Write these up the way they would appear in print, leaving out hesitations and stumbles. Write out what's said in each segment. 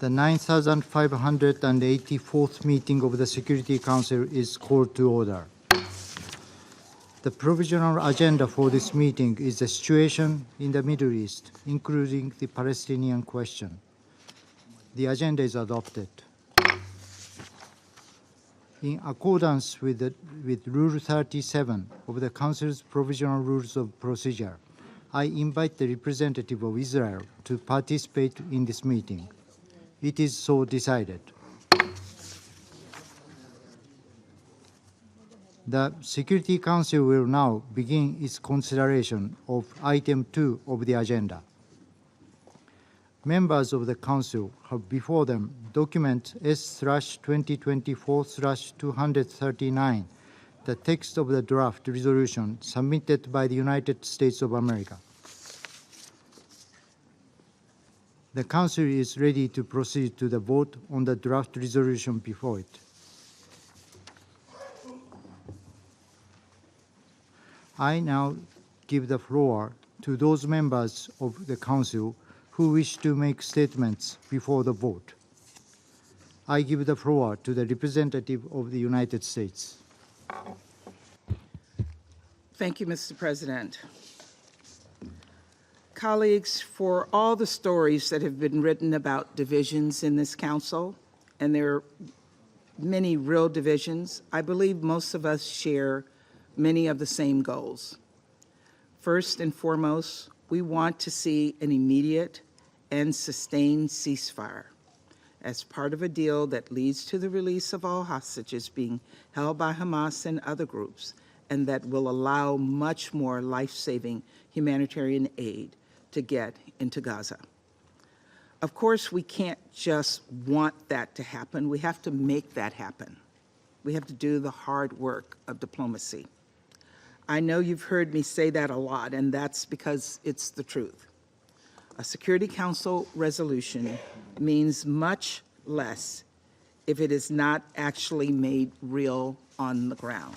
The 9,584th meeting of the Security Council is called to order. The provisional agenda for this meeting is the situation in the Middle East, including the Palestinian question. The agenda is adopted. In accordance with Rule 37 of the Council's Provisional Rules of Procedure, I invite the representative of Israel to participate in this meeting. It is so decided. The Security Council will now begin its consideration of Item 2 of the agenda. Members of the Council have before them document S/2024/239, the text of the draft resolution submitted by the United States of America. The Council is ready to proceed to the vote on the draft resolution before it. I now give the floor to those members of the Council who wish to make statements before the vote. I give the floor to the representative of the United States. Thank you, Mr. President. Colleagues, for all the stories that have been written about divisions in this Council, and there are many real divisions, I believe most of us share many of the same goals. First and foremost, we want to see an immediate and sustained ceasefire as part of a deal that leads to the release of all hostages being held by Hamas and other groups, and that will allow much more life-saving humanitarian aid to get into Gaza. Of course, we can't just want that to happen. We have to make that happen. We have to do the hard work of diplomacy. I know you've heard me say that a lot, and that's because it's the truth. A Security Council resolution means much less if it is not actually made real on the ground.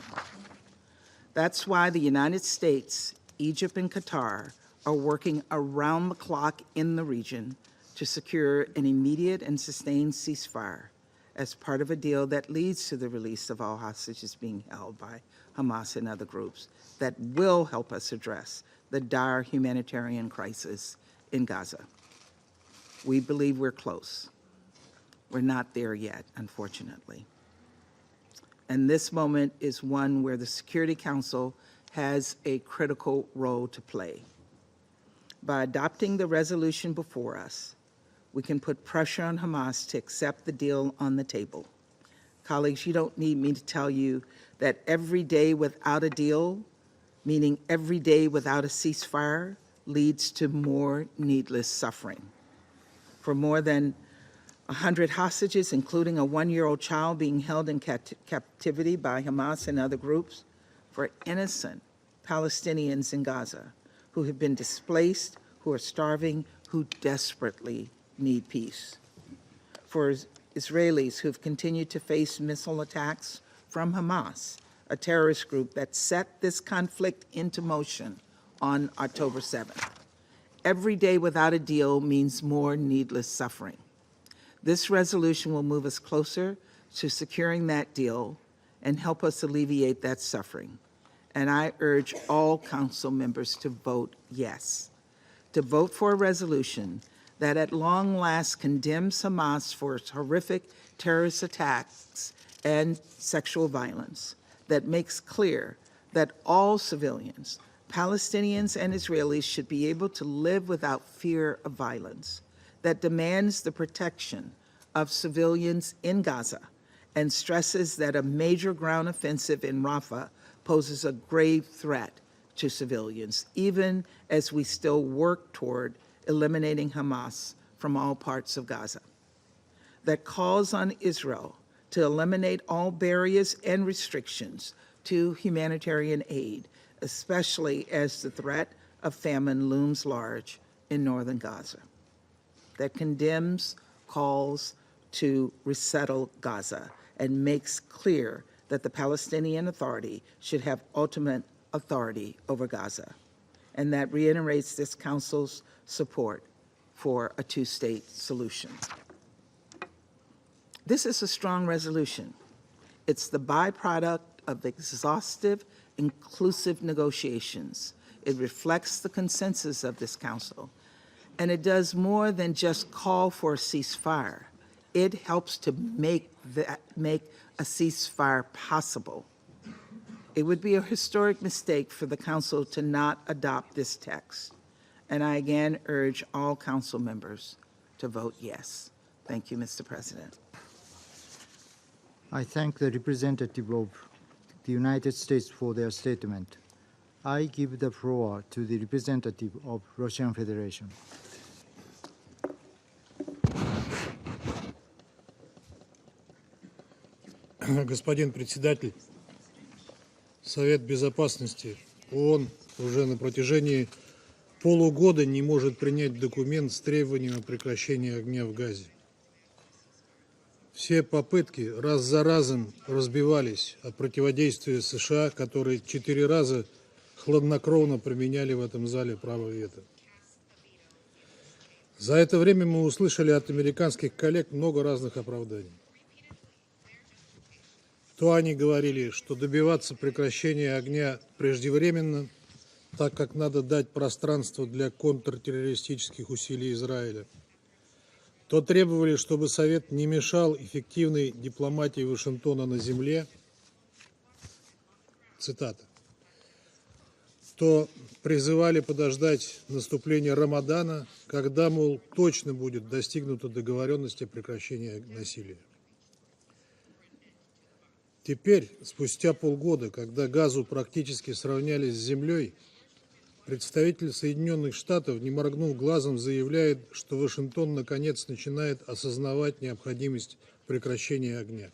That's why the United States, Egypt, and Qatar are working around the clock in the region to secure an immediate and sustained ceasefire as part of a deal that leads to the release of all hostages being held by Hamas and other groups that will help us address the dire humanitarian crisis in Gaza. We believe we're close. We're not there yet, unfortunately. And this moment is one where the Security Council has a critical role to play. By adopting the resolution before us, we can put pressure on Hamas to accept the deal on the table. Colleagues, you don't need me to tell you that every day without a deal, meaning every day without a ceasefire, leads to more needless suffering. For more than 100 hostages, including a 1-year-old child being held in captivity by Hamas and other groups, for innocent Palestinians in Gaza who have been displaced, who are starving, who desperately need peace. For Israelis who have continued to face missile attacks from Hamas, a terrorist group that set this conflict into motion on October 7th. Every day without a deal means more needless suffering. This resolution will move us closer to securing that deal and help us alleviate that suffering. And I urge all Council members to vote yes, to vote for a resolution that at long last condemns Hamas for its horrific terrorist attacks and sexual violence, that makes clear that all civilians, Palestinians and Israelis, should be able to live without fear of violence, that demands the protection of civilians in Gaza, and stresses that a major ground offensive in Rafah poses a grave threat to civilians, even as we still work toward eliminating Hamas from all parts of Gaza. That calls on Israel to eliminate all barriers and restrictions to humanitarian aid, especially as the threat of famine looms large in northern Gaza. That condemns calls to resettle Gaza and makes clear that the Palestinian Authority should have ultimate authority over Gaza, and that reiterates this Council's support for a two-state solution. This is a strong resolution. It's the byproduct of exhaustive, inclusive negotiations. It reflects the consensus of this council, and it does more than just call for a ceasefire. It helps to make a ceasefire possible. It would be a historic mistake for the council to not adopt this text, and I again urge all council members to vote yes. Thank you, Mr. President. I thank the representative of the United States for their statement. I give the floor to the representative of Russian Federation. Господин председатель, Совет Безопасности ООН уже на протяжении полугода не может принять документ с требованием о прекращении огня в Газе. Все попытки раз за разом разбивались о противодействии США, которые 4 раза хладнокровно применяли в этом зале право вето. За это время мы услышали от американских коллег много разных оправданий. То они говорили, что добиваться прекращения огня преждевременно, так как надо дать пространство для контртеррористических усилий Израиля, то требовали, чтобы Совет не мешал эффективной дипломатии Вашингтона на земле, цитата, то призывали подождать наступления Рамадана, когда, мол, точно будет достигнута договоренность о прекращении насилия. Теперь, спустя полгода, когда Газу практически сравняли с землей, представитель Соединенных Штатов, не моргнув глазом, заявляет, что Вашингтон наконец начинает осознавать необходимость прекращения огня.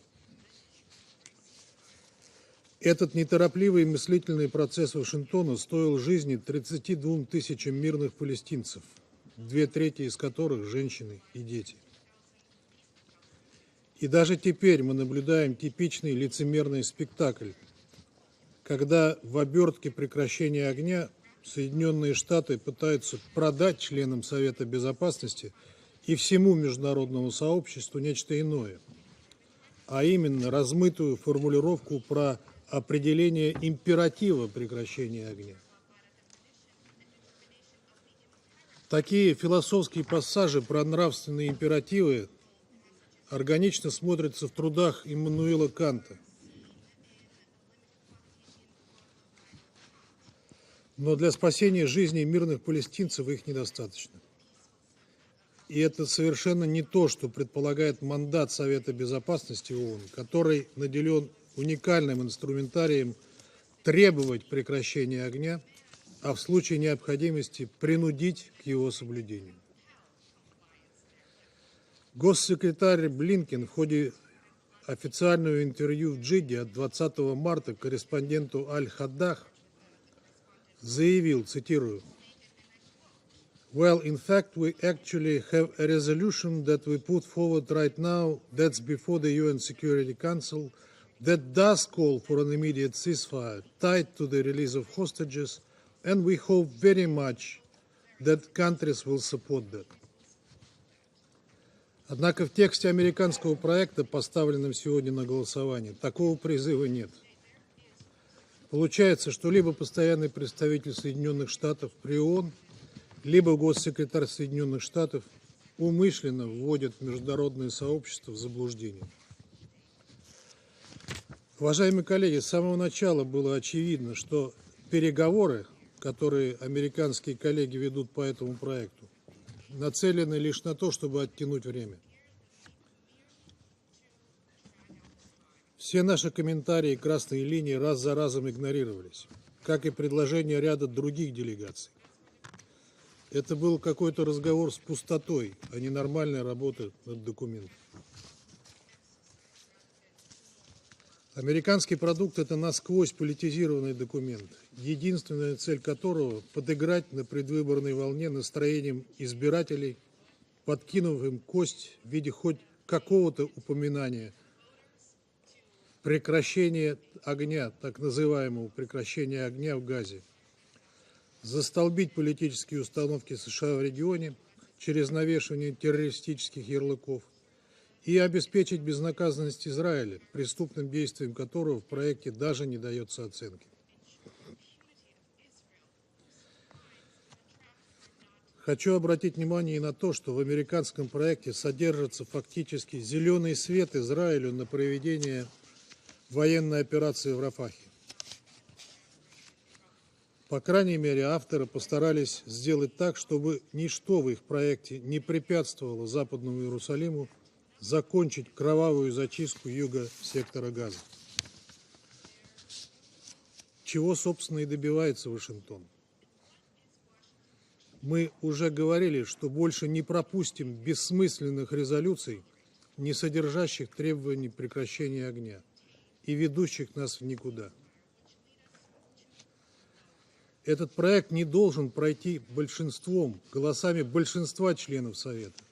Этот неторопливый мыслительный процесс Вашингтона стоил жизни 32 тысячам мирных палестинцев, 2/3 из которых женщины и дети. И даже теперь мы наблюдаем типичный лицемерный спектакль, когда в обертке прекращения огня Соединенные Штаты пытаются продать членам Совета Безопасности и всему международному сообществу нечто иное, а именно размытую формулировку про определение императива прекращения огня. Такие философские пассажи про нравственные императивы органично смотрятся в трудах Иммануила Канта. Но для спасения жизни мирных палестинцев их недостаточно. И это совершенно не то, что предполагает мандат Совета Безопасности ООН, который наделен уникальным инструментарием требовать прекращения огня, а в случае необходимости принудить к его соблюдению. Госсекретарь Блинкен в ходе официального интервью в Джидде от 20 марта корреспонденту Аль-Хаддах заявил, цитирую, "Well, in fact, we actually have a resolution that we put forward right now, that's before the UN Security Council, that does call for an immediate ceasefire tied to the release of hostages, and we hope very much that countries will support that." Однако в тексте американского проекта, поставленном сегодня на голосование, такого призыва нет. Получается, что либо постоянный представитель Соединенных Штатов при ООН, либо госсекретарь Соединенных Штатов умышленно вводят международное сообщество в заблуждение. Уважаемые коллеги, с самого начала было очевидно, что переговоры, которые американские коллеги ведут по этому проекту, нацелены лишь на то, чтобы оттянуть время. Все наши комментарии и красные линии раз за разом игнорировались, как и предложения ряда других делегаций. Это был какой-то разговор с пустотой, а не нормальная работа над документом. Американский продукт – это насквозь политизированный документ, единственная цель которого – подыграть на предвыборной волне настроением избирателей, подкинув им кость в виде хоть какого-то упоминания прекращения огня, так называемого прекращения огня в Газе, застолбить политические установки США в регионе через навешивание террористических ярлыков и обеспечить безнаказанность Израиля, преступным действиям которого в проекте даже не дается оценки. Хочу обратить внимание и на то, что в американском проекте содержится фактически зеленый свет Израилю на проведение военной операции в Рафахе. По крайней мере, авторы постарались сделать так, чтобы ничто в их проекте не препятствовало Западному Иерусалиму закончить кровавую зачистку юга сектора Газа. Чего, собственно, и добивается Вашингтон. Мы уже говорили, что больше не пропустим бессмысленных резолюций, не содержащих требований прекращения огня и ведущих нас в никуда. Этот проект не должен пройти большинством, голосами большинства членов Совета,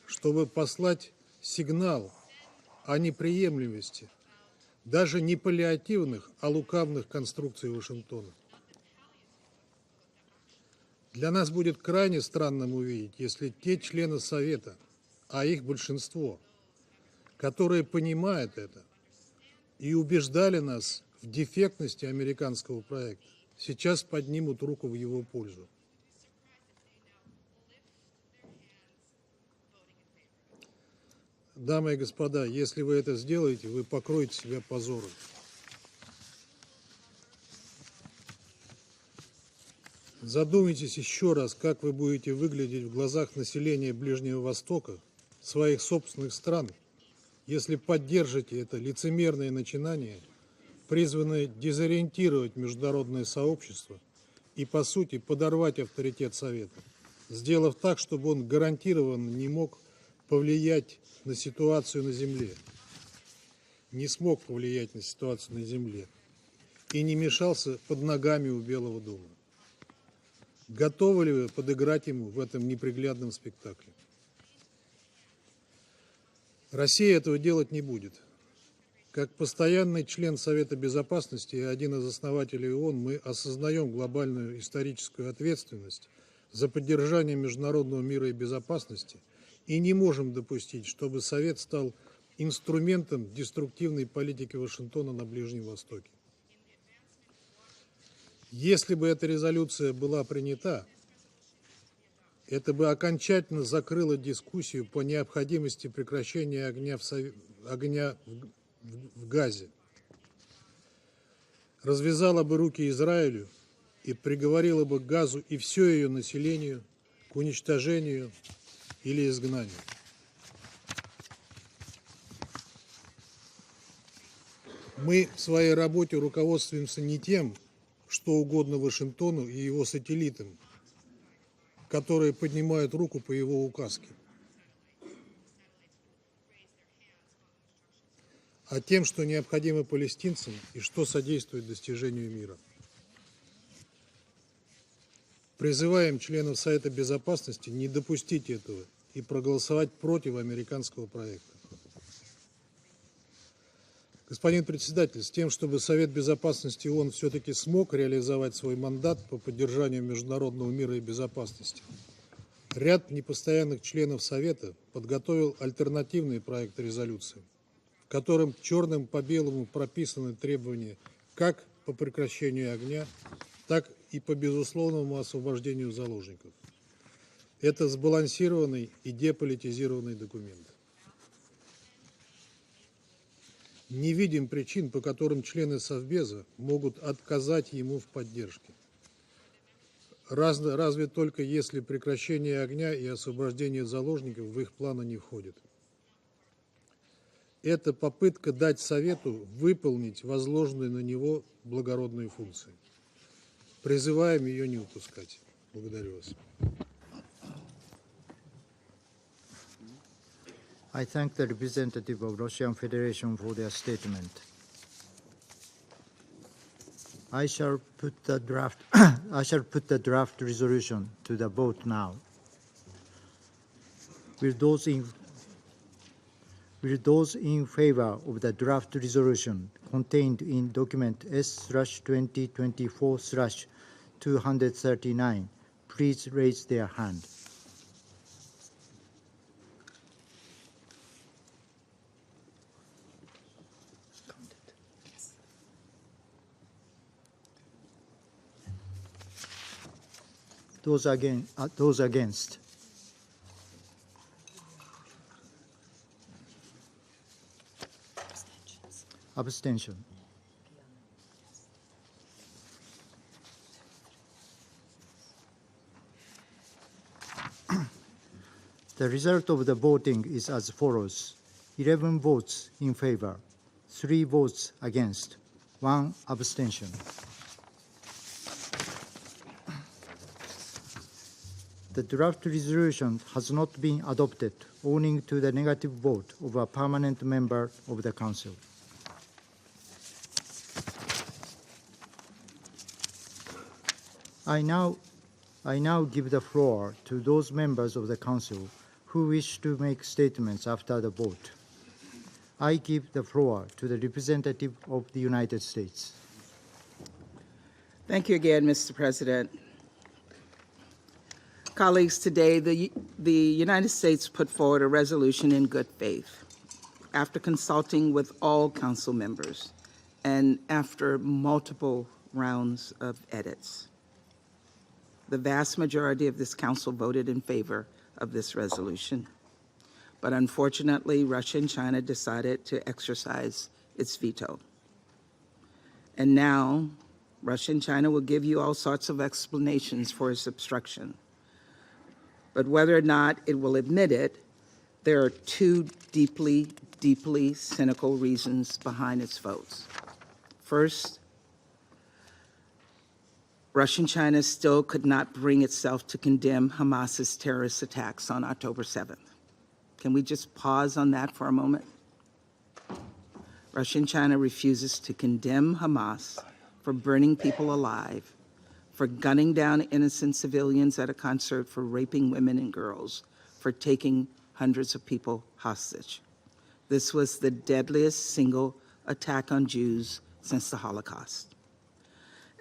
чтобы послать сигнал о неприемлемости даже не паллиативных, а лукавых конструкций Вашингтона. Для нас будет крайне странным увидеть, если те члены Совета, а их большинство, которые понимают это и убеждали нас в дефектности американского проекта, сейчас поднимут руку в его пользу. Дамы и господа, если вы это сделаете, вы покроете себя позором. Задумайтесь еще раз, как вы будете выглядеть в глазах населения Ближнего Востока, своих собственных стран, если поддержите это лицемерное начинание, призванное дезориентировать международное сообщество и, по сути, подорвать авторитет Совета, сделав так, чтобы он гарантированно не мог повлиять на ситуацию на Земле, не смог повлиять на ситуацию на Земле и не мешался под ногами у Белого дома. Готовы ли вы подыграть ему в этом неприглядном спектакле? Россия этого делать не будет. Как постоянный член Совета Безопасности и один из основателей ООН мы осознаем глобальную историческую ответственность за поддержание международного мира и безопасности и не можем допустить, чтобы Совет стал инструментом деструктивной политики Вашингтона на Ближнем Востоке. Если бы эта резолюция была принята, это бы окончательно закрыло дискуссию по необходимости прекращения огня в Газе, развязало бы руки Израилю и приговорило бы Газу и все ее населению к уничтожению или изгнанию. Мы в своей работе руководствуемся не тем, что угодно Вашингтону и его сателлитам, которые поднимают руку по его указке, а тем, что необходимо палестинцам и что содействует достижению мира. Призываем членов Совета Безопасности не допустить этого и проголосовать против американского проекта. Господин председатель, с тем, чтобы Совет Безопасности ООН все-таки смог реализовать свой мандат по поддержанию международного мира и безопасности, ряд непостоянных членов Совета подготовил альтернативный проект резолюции, в котором черным по белому прописаны требования как по прекращению огня, так и по безусловному освобождению заложников. Это сбалансированный и деполитизированный документ. Не видим причин, по которым члены Совбеза могут отказать ему в поддержке. Разве только если прекращение огня и освобождение заложников в их планы не входит. Это попытка дать Совету выполнить возложенные на него благородные функции. Призываем ее не упускать. Благодарю вас. I thank the representative of Russian Federation for their statement. I shall put the draft resolution to the vote now. Will those in favor of the draft resolution contained in document S/2024/239 please raise their hand. Those against? Abstention. The result of the voting is as follows: 11 votes in favor, 3 votes against, 1 abstention. The draft resolution has not been adopted owing to the negative vote of a permanent member of the Council. I now give the floor to those members of the Council who wish to make statements after the vote. I give the floor to the representative of the United States. Thank you again, Mr. President. Colleagues, today the United States put forward a resolution in good faith after consulting with all Council members and after multiple rounds of edits. The vast majority of this Council voted in favor of this resolution. But unfortunately, Russia and China decided to exercise its veto. And now, Russia and China will give you all sorts of explanations for its obstruction. But whether or not it will admit it, there are 2 deeply, deeply cynical reasons behind its votes. First, Russia and China still could not bring itself to condemn Hamas's terrorist attacks on October 7th. Can we just pause on that for a moment? Russia and China refuses to condemn Hamas for burning people alive, for gunning down innocent civilians at a concert, for raping women and girls, for taking hundreds of people hostage. This was the deadliest single attack on Jews since the Holocaust.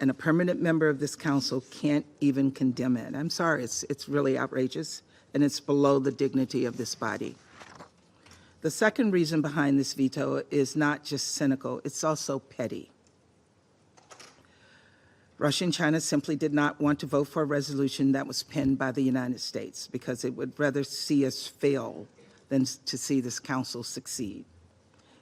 And a permanent member of this Council can't even condemn it. I'm sorry, it's really outrageous, and it's below the dignity of this body. The second reason behind this veto is not just cynical, it's also petty. Russia and China simply did not want to vote for a resolution that was penned by the United States because it would rather see us fail than to see this Council succeed.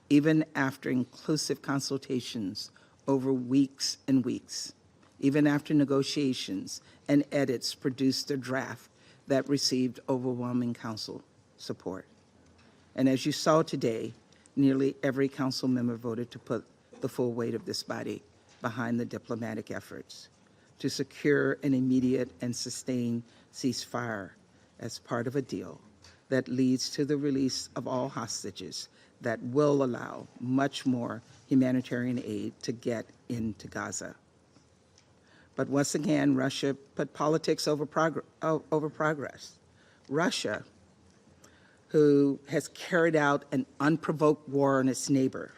Even after inclusive consultations over weeks and weeks, even after negotiations and edits produced a draft that received overwhelming Council support. And as you saw today, nearly every Council member voted to put the full weight of this body behind the diplomatic efforts to secure an immediate and sustained ceasefire as part of a deal that leads to the release of all hostages that will allow much more humanitarian aid to get into Gaza. But once again, Russia put politics over progress. Russia, who has carried out an unprovoked war on its neighbor,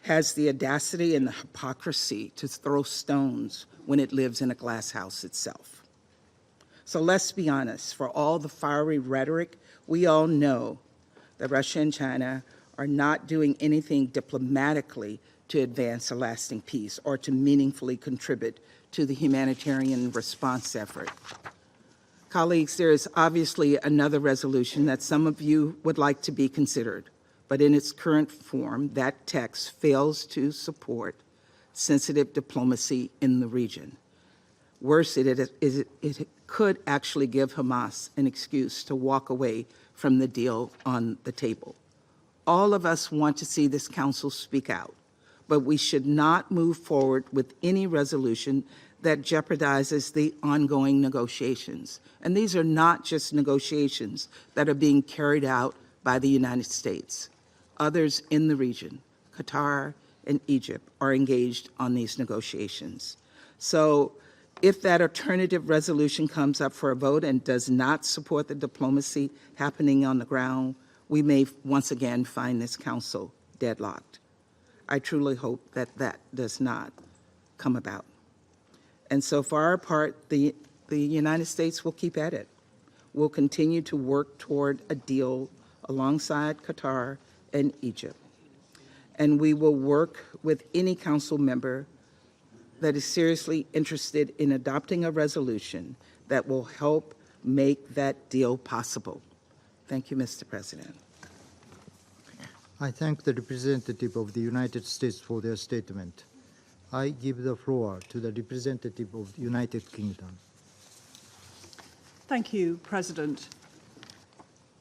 has the audacity and the hypocrisy to throw stones when it lives in a glass house itself. So let's be honest, for all the fiery rhetoric, we all know that Russia and China are not doing anything diplomatically to advance a lasting peace or to meaningfully contribute to the humanitarian response effort. Colleagues, there is obviously another resolution that some of you would like to be considered, but in its current form, that text fails to support sensitive diplomacy in the region. Worse, it could actually give Hamas an excuse to walk away from the deal on the table. All of us want to see this Council speak out, but we should not move forward with any resolution that jeopardizes the ongoing negotiations. And these are not just negotiations that are being carried out by the United States. Others in the region, Qatar and Egypt, are engaged on these negotiations. So if that alternative resolution comes up for a vote and does not support the diplomacy happening on the ground, we may once again find this Council deadlocked. I truly hope that that does not come about. And so for our part, the United States will keep at it. We'll continue to work toward a deal alongside Qatar and Egypt. And we will work with any Council member that is seriously interested in adopting a resolution that will help make that deal possible. Thank you, Mr. President. I thank the representative of the United States for their statement. I give the floor to the representative of the United Kingdom. Thank you, President.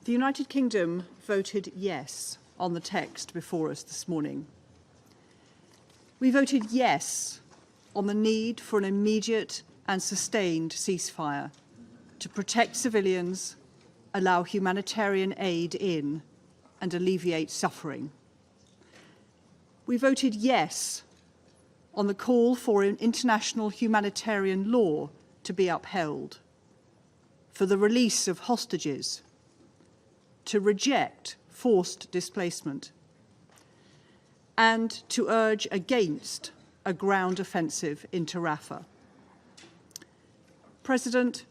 The United Kingdom voted yes on the text before us this morning. We voted yes on the need for an immediate and sustained ceasefire to protect civilians, allow humanitarian aid in, and alleviate suffering. We voted yes on the call for an international humanitarian law to be upheld, for the release of hostages, to reject forced displacement, and to urge against a ground offensive into Rafah. President,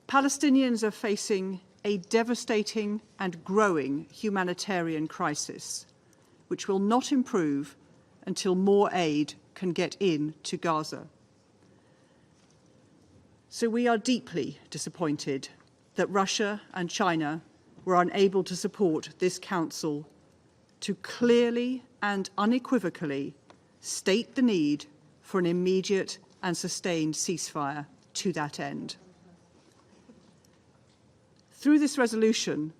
Palestinians are facing a devastating and growing humanitarian crisis, which will not improve until more aid can get in to Gaza. So we are deeply disappointed that Russia and China were unable to support this Council to clearly and unequivocally state the need for an immediate and sustained ceasefire to that end. Through this resolution,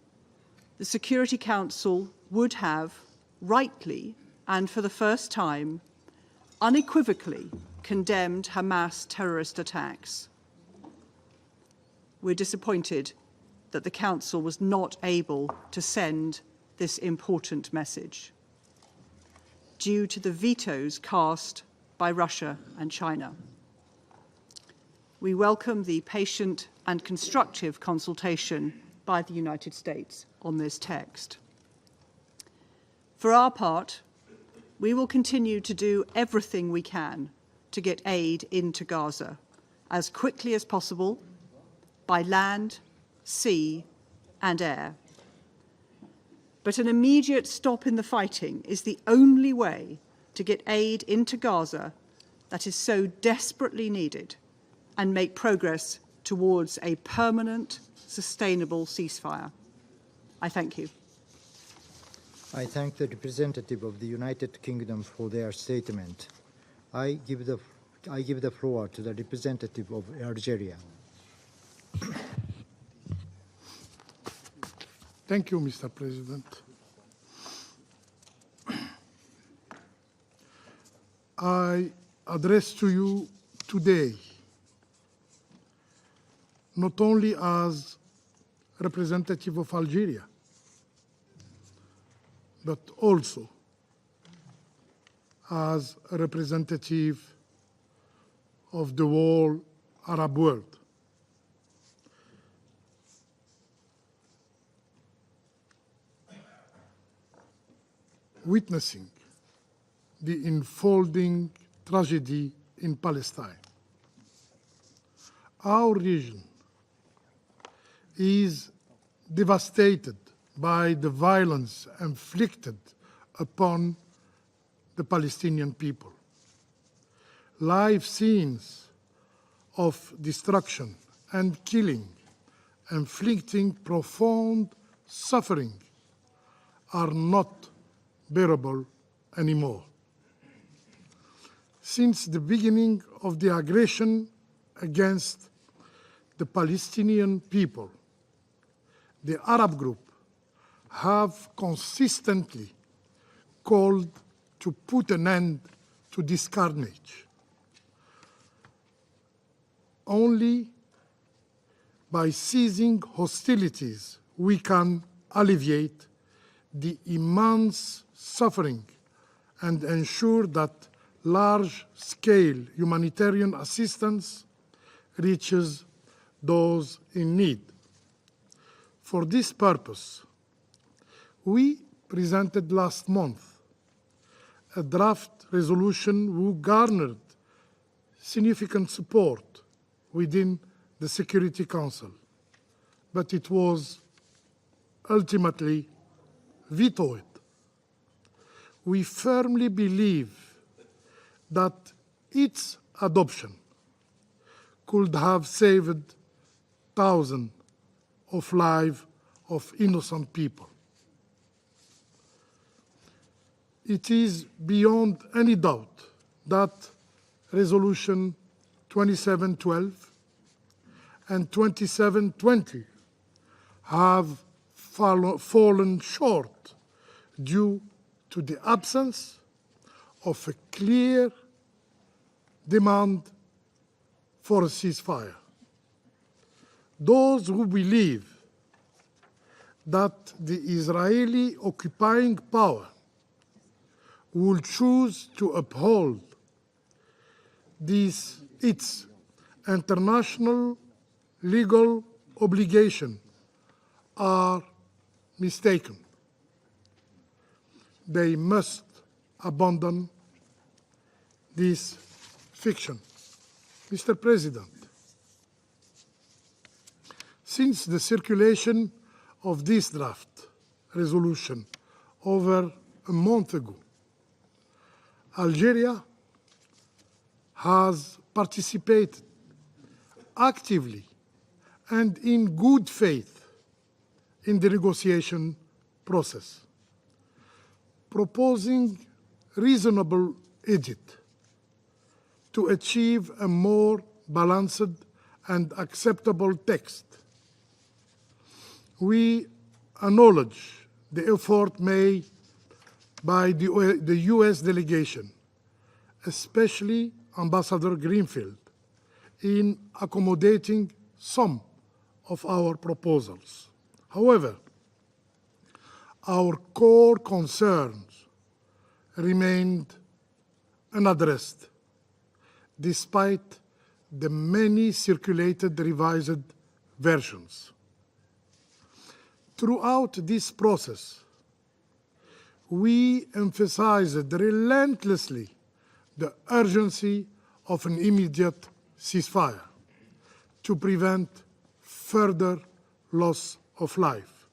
the Security Council would have, rightly and for the first time, unequivocally condemned Hamas terrorist attacks. We're disappointed that the Council was not able to send this important message due to the vetoes cast by Russia and China. We welcome the patient and constructive consultation by the United States on this text. For our part, we will continue to do everything we can to get aid into Gaza as quickly as possible by land, sea, and air. But an immediate stop in the fighting is the only way to get aid into Gaza that is so desperately needed and make progress towards a permanent, sustainable ceasefire. I thank you. I thank the representative of the United Kingdom for their statement. I give the floor to the representative of Algeria. Thank you, Mr. President. I address to you today not only as representative of Algeria, but also as a representative of the whole Arab world. Witnessing the unfolding tragedy in Palestine, our region is devastated by the violence inflicted upon the Palestinian people. Live scenes of destruction and killing, inflicting profound suffering, are not bearable anymore. Since the beginning of the aggression against the Palestinian people, the Arab group have consistently called to put an end to this carnage. Only by ceasing hostilities we can alleviate the immense suffering and ensure that large-scale humanitarian assistance reaches those in need. For this purpose, we presented last month a draft resolution who garnered significant support within the Security Council, but it was ultimately vetoed. We firmly believe that its adoption could have saved thousands of lives of innocent people. It is beyond any doubt that Resolution 2712 and 2720 have fallen short due to the absence of a clear demand for a ceasefire. Those who believe that the Israeli occupying power will choose to uphold its international legal obligation are mistaken. They must abandon this fiction. Mr. President, since the circulation of this draft resolution over a month ago, Algeria has participated actively and in good faith in the negotiation process, proposing reasonable edit to achieve a more balanced and acceptable text. We acknowledge the effort made by the US delegation, especially Ambassador Greenfield, in accommodating some of our proposals. However, our core concerns remained unaddressed, despite the many circulated revised versions. Throughout this process, we emphasized relentlessly the urgency of an immediate ceasefire to prevent further loss of life.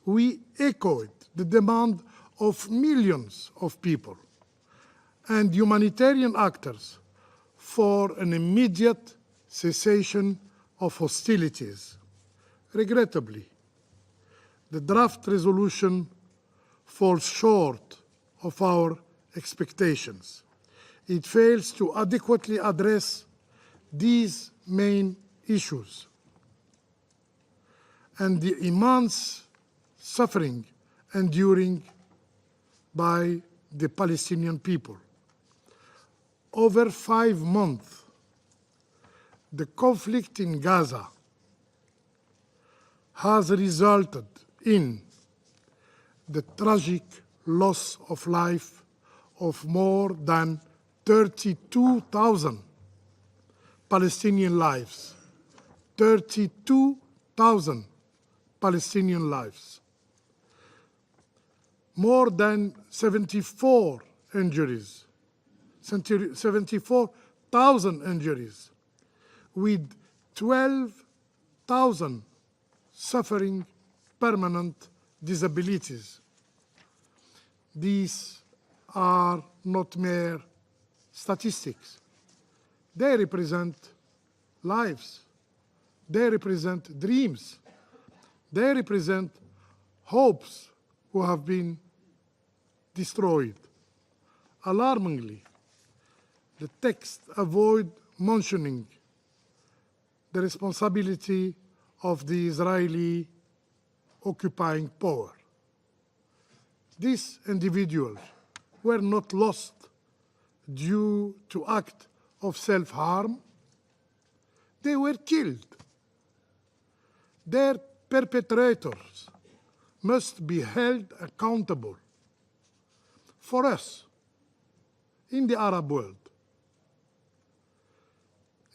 We echoed the demand of millions of people and humanitarian actors for an immediate cessation of hostilities. Regrettably, the draft resolution falls short of our expectations. It fails to adequately address these main issues and the immense suffering enduring by the Palestinian people. Over 5 months, the conflict in Gaza has resulted in the tragic loss of life of more than 32,000 Palestinian lives. 32,000 Palestinian lives. More than 74,000 injuries, with 12,000 suffering permanent disabilities. These are not mere statistics. They represent lives. They represent dreams. They represent hopes who have been destroyed. Alarmingly, the text avoids mentioning the responsibility of the Israeli occupying power. These individuals were not lost due to act of self-harm. They were killed. Their perpetrators must be held accountable. For us, in the Arab world,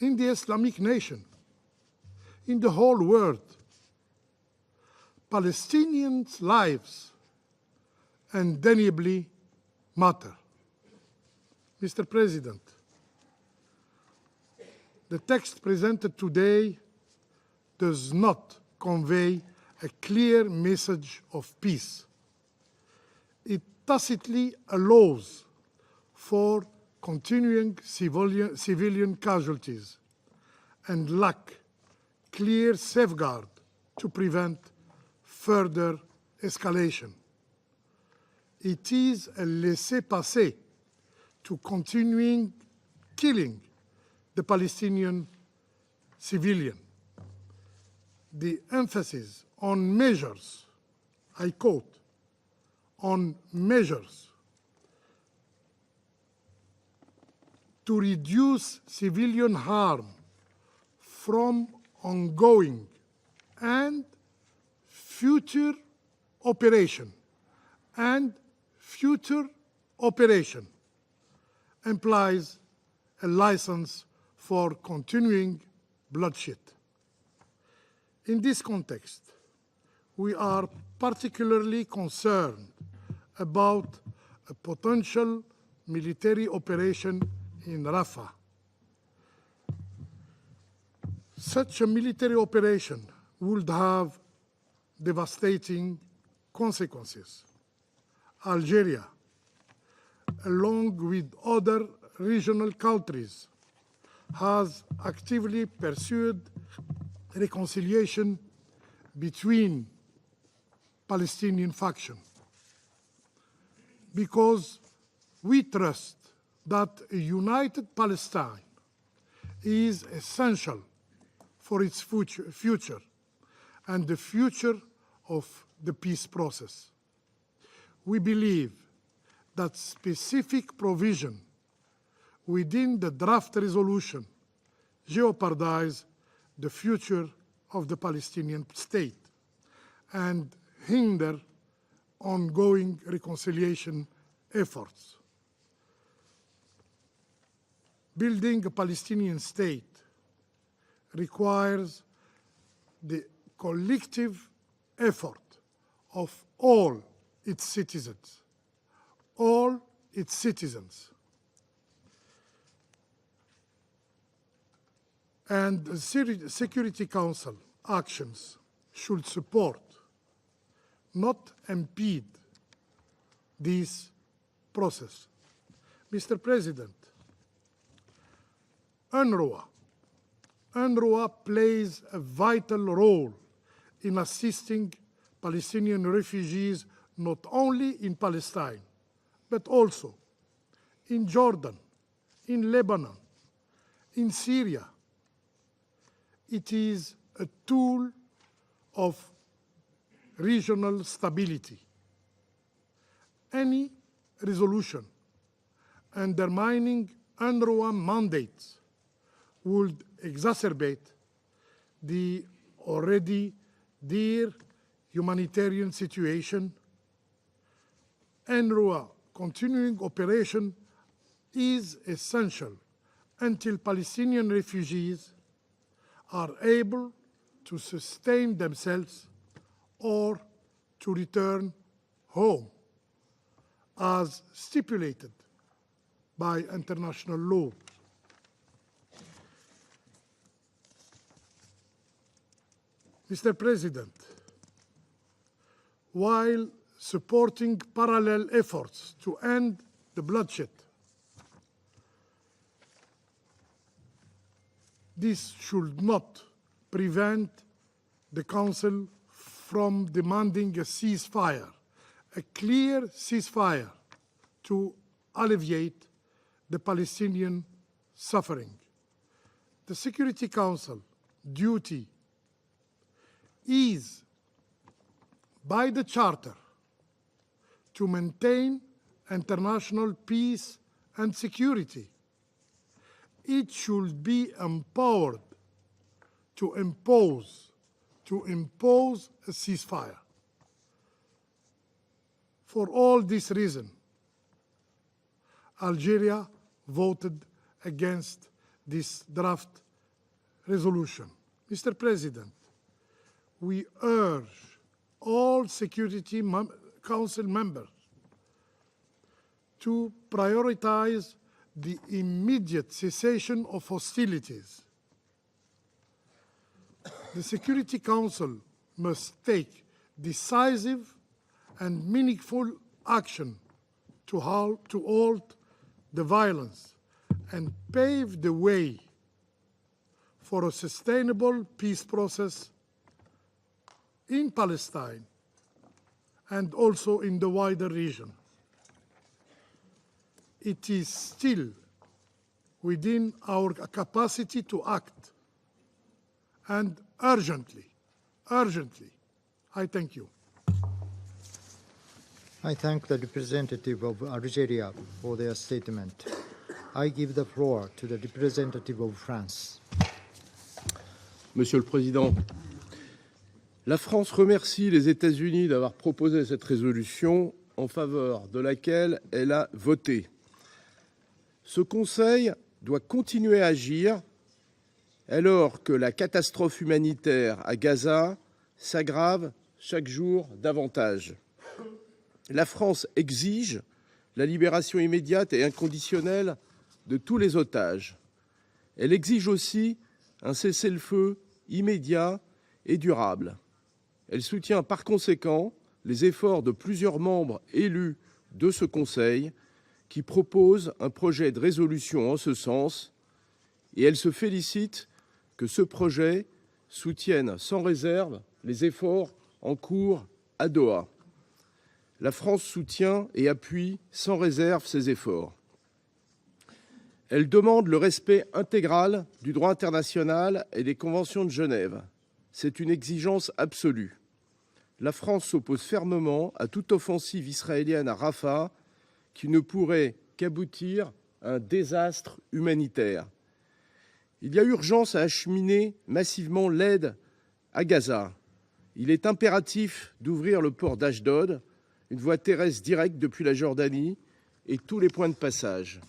in the Islamic nation, in the whole world, Palestinians' lives undeniably matter. Mr. President, the text presented today does not convey a clear message of peace. It tacitly allows for continuing civilian casualties and lack clear safeguard to prevent further escalation. It is a laissez-passer to continuing killing the Palestinian civilian. The emphasis on measures, I quote, on measures to reduce civilian harm from ongoing and future operation implies a license for continuing bloodshed. In this context, we are particularly concerned about a potential military operation in Rafah. Such a military operation would have devastating consequences. Algeria, along with other regional countries, has actively pursued reconciliation between Palestinian factions because we trust that a united Palestine is essential for its future and the future of the peace process. We believe that specific provision within the draft resolution jeopardize the future of the Palestinian state and hinder ongoing reconciliation efforts. Building a Palestinian state requires the collective effort of all its citizens. And the Security Council actions should support, not impede, this process. Mr. President, UNRWA plays a vital role in assisting Palestinian refugees not only in Palestine, but also in Jordan, in Lebanon, in Syria. It is a tool of regional stability. Any resolution undermining UNRWA mandates would exacerbate the already dire humanitarian situation. UNRWA continuing operation is essential until Palestinian refugees are able to sustain themselves or to return home, as stipulated by international law. Mr. President, while supporting parallel efforts to end the bloodshed, this should not prevent the Council from demanding a ceasefire, a clear ceasefire to alleviate the Palestinian suffering. The Security Council duty is, by the Charter, to maintain international peace and security. It should be empowered to impose a ceasefire. For all this reason, Algeria voted against this draft resolution. Mr. President, we urge all Security Council members to prioritize the immediate cessation of hostilities. The Security Council must take decisive and meaningful action to halt the violence and pave the way for a sustainable peace process in Palestine and also in the wider region. It is still within our capacity to act, and urgently. I thank you. I thank the representative of Algeria for their statement. I give the floor to the representative of France. Monsieur le Président, la France remercie les États-Unis d'avoir proposé cette résolution en faveur de laquelle elle a voté. Ce Conseil doit continuer à agir alors que la catastrophe humanitaire à Gaza s'aggrave chaque jour davantage. La France exige la libération immédiate et inconditionnelle de tous les otages. Elle exige aussi un cessez-le-feu immédiat et durable. Elle soutient par conséquent les efforts de plusieurs membres élus de ce Conseil qui proposent un projet de résolution en ce sens, et elle se félicite que ce projet soutienne sans réserve les efforts en cours à Doha. La France soutient et appuie sans réserve ces efforts. Elle demande le respect intégral du droit international et des conventions de Genève. C'est une exigence absolue. La France s'oppose fermement à toute offensive israélienne à Rafah qui ne pourrait qu'aboutir à un désastre humanitaire. Il y a urgence à acheminer massivement l'aide à Gaza. Il est impératif d'ouvrir le port d'Ashdod, une voie terrestre directe depuis la Jordanie et tous les points de passage.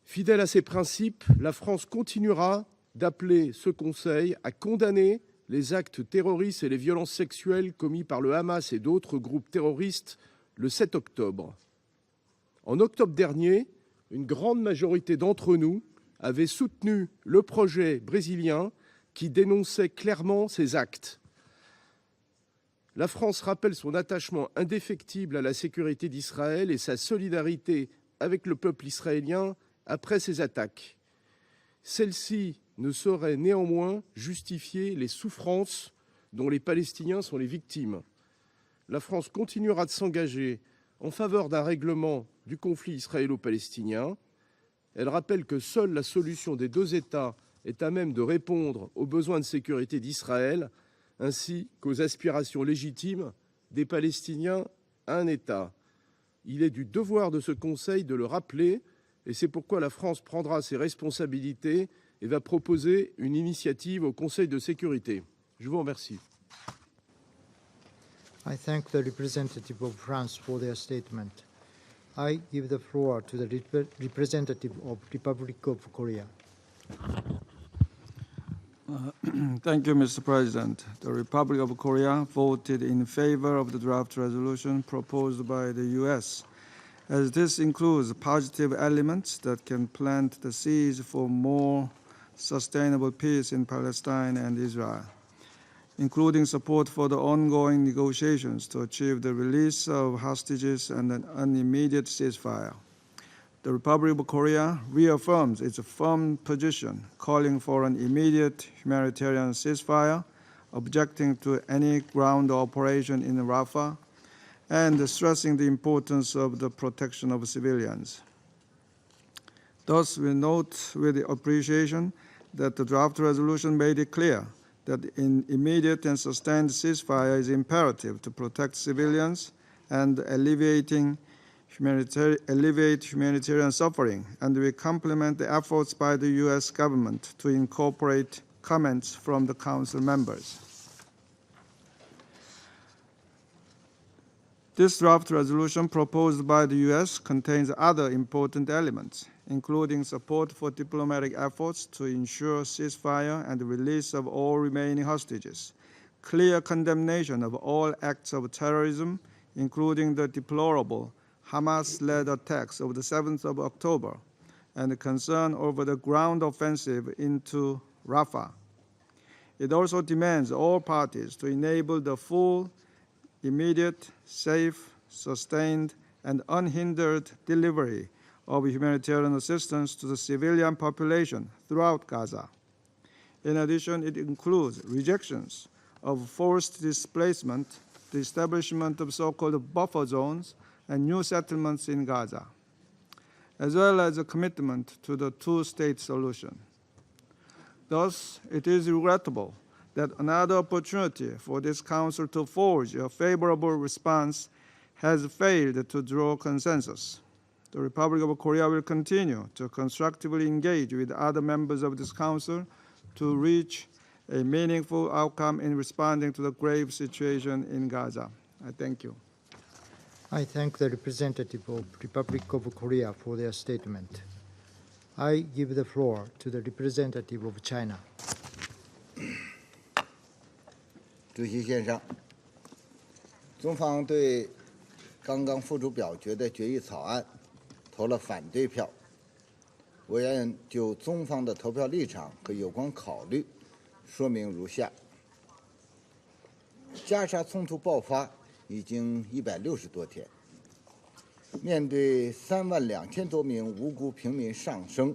Fidèle à ces principes, la France continuera d'appeler ce Conseil à condamner les actes terroristes et les violences sexuelles commis par le Hamas et d'autres groupes terroristes le 7 octobre. En octobre dernier, une grande majorité d'entre nous avait soutenu le projet brésilien qui dénonçait clairement ces actes. La France rappelle son attachement indéfectible à la sécurité d'Israël et sa solidarité avec le peuple israélien après ces attaques. Celle-ci ne saurait néanmoins justifier les souffrances dont les Palestiniens sont les victimes. La France continuera de s'engager en faveur d'un règlement du conflit israélo-palestinien. Elle rappelle que seule la solution des deux États est à même de répondre aux besoins de sécurité d'Israël ainsi qu'aux aspirations légitimes des Palestiniens à un État. Il est du devoir de ce Conseil de le rappeler, et c'est pourquoi la France prendra ses responsabilités et va proposer une initiative au Conseil de sécurité. Je vous remercie. I thank the representative of France for their statement. I give the floor to the representative of Republic of Korea. Thank you, Mr. President. The Republic of Korea voted in favor of the draft resolution proposed by the U.S., as this includes positive elements that can plant the seeds for more sustainable peace in Palestine and Israel, including support for the ongoing negotiations to achieve the release of hostages and an immediate ceasefire. The Republic of Korea reaffirms its firm position, calling for an immediate humanitarian ceasefire, objecting to any ground operation in Rafah, and stressing the importance of the protection of civilians. Thus, we note with appreciation that the draft resolution made it clear that an immediate and sustained ceasefire is imperative to protect civilians and alleviate humanitarian suffering, and we compliment the efforts by the U.S. government to incorporate comments from the Council members. This draft resolution proposed by the U.S. contains other important elements, including support for diplomatic efforts to ensure ceasefire and the release of all remaining hostages, clear condemnation of all acts of terrorism, including the deplorable Hamas-led attacks of the 7th of October, and concern over the ground offensive into Rafah. It also demands all parties to enable the full, immediate, safe, sustained, and unhindered delivery of humanitarian assistance to the civilian population throughout Gaza. In addition, it includes rejections of forced displacement, the establishment of so-called buffer zones, and new settlements in Gaza, as well as a commitment to the two-state solution. Thus, it is regrettable that another opportunity for this Council to forge a favorable response has failed to draw consensus. The Republic of Korea will continue to constructively engage with other members of this Council to reach a meaningful outcome in responding to the grave situation in Gaza. I thank you. I thank the representative of Republic of Korea for their statement. I give the floor to the representative of China. 主席先生，中方对刚刚付诸表决的决议草案投了反对票。我愿就中方的投票立场和有关考虑说明如下：加沙冲突爆发已经160多天，面对32000多名无辜平民丧生，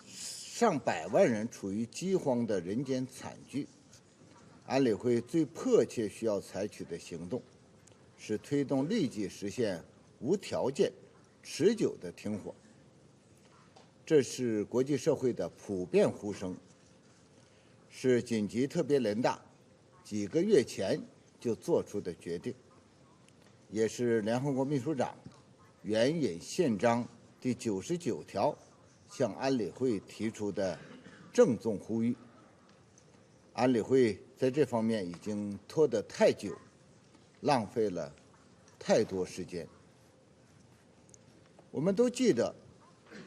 上百万人处于饥荒的人间惨剧，安理会最迫切需要采取的行动是推动立即实现无条件、持久的停火。这是国际社会的普遍呼声，是紧急特别人大几个月前就做出的决定，也是联合国秘书长援引宪章第99条向安理会提出的郑重呼吁。安理会在这方面已经拖得太久，浪费了太多时间。我们都记得，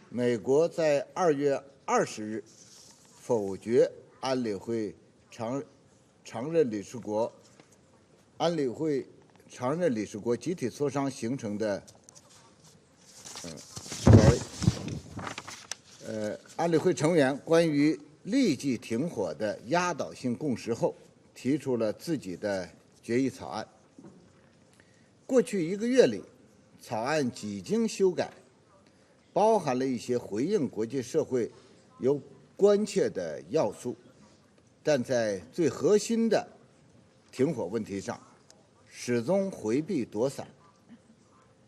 美国在2月20日否决安理会常任理事国集体磋商形成的安理会成员关于立即停火的压倒性共识后，提出了自己的决议草案。过去1个月里，草案几经修改，包含了一些回应国际社会有关切的要素，但在最核心的停火问题上，始终回避躲闪。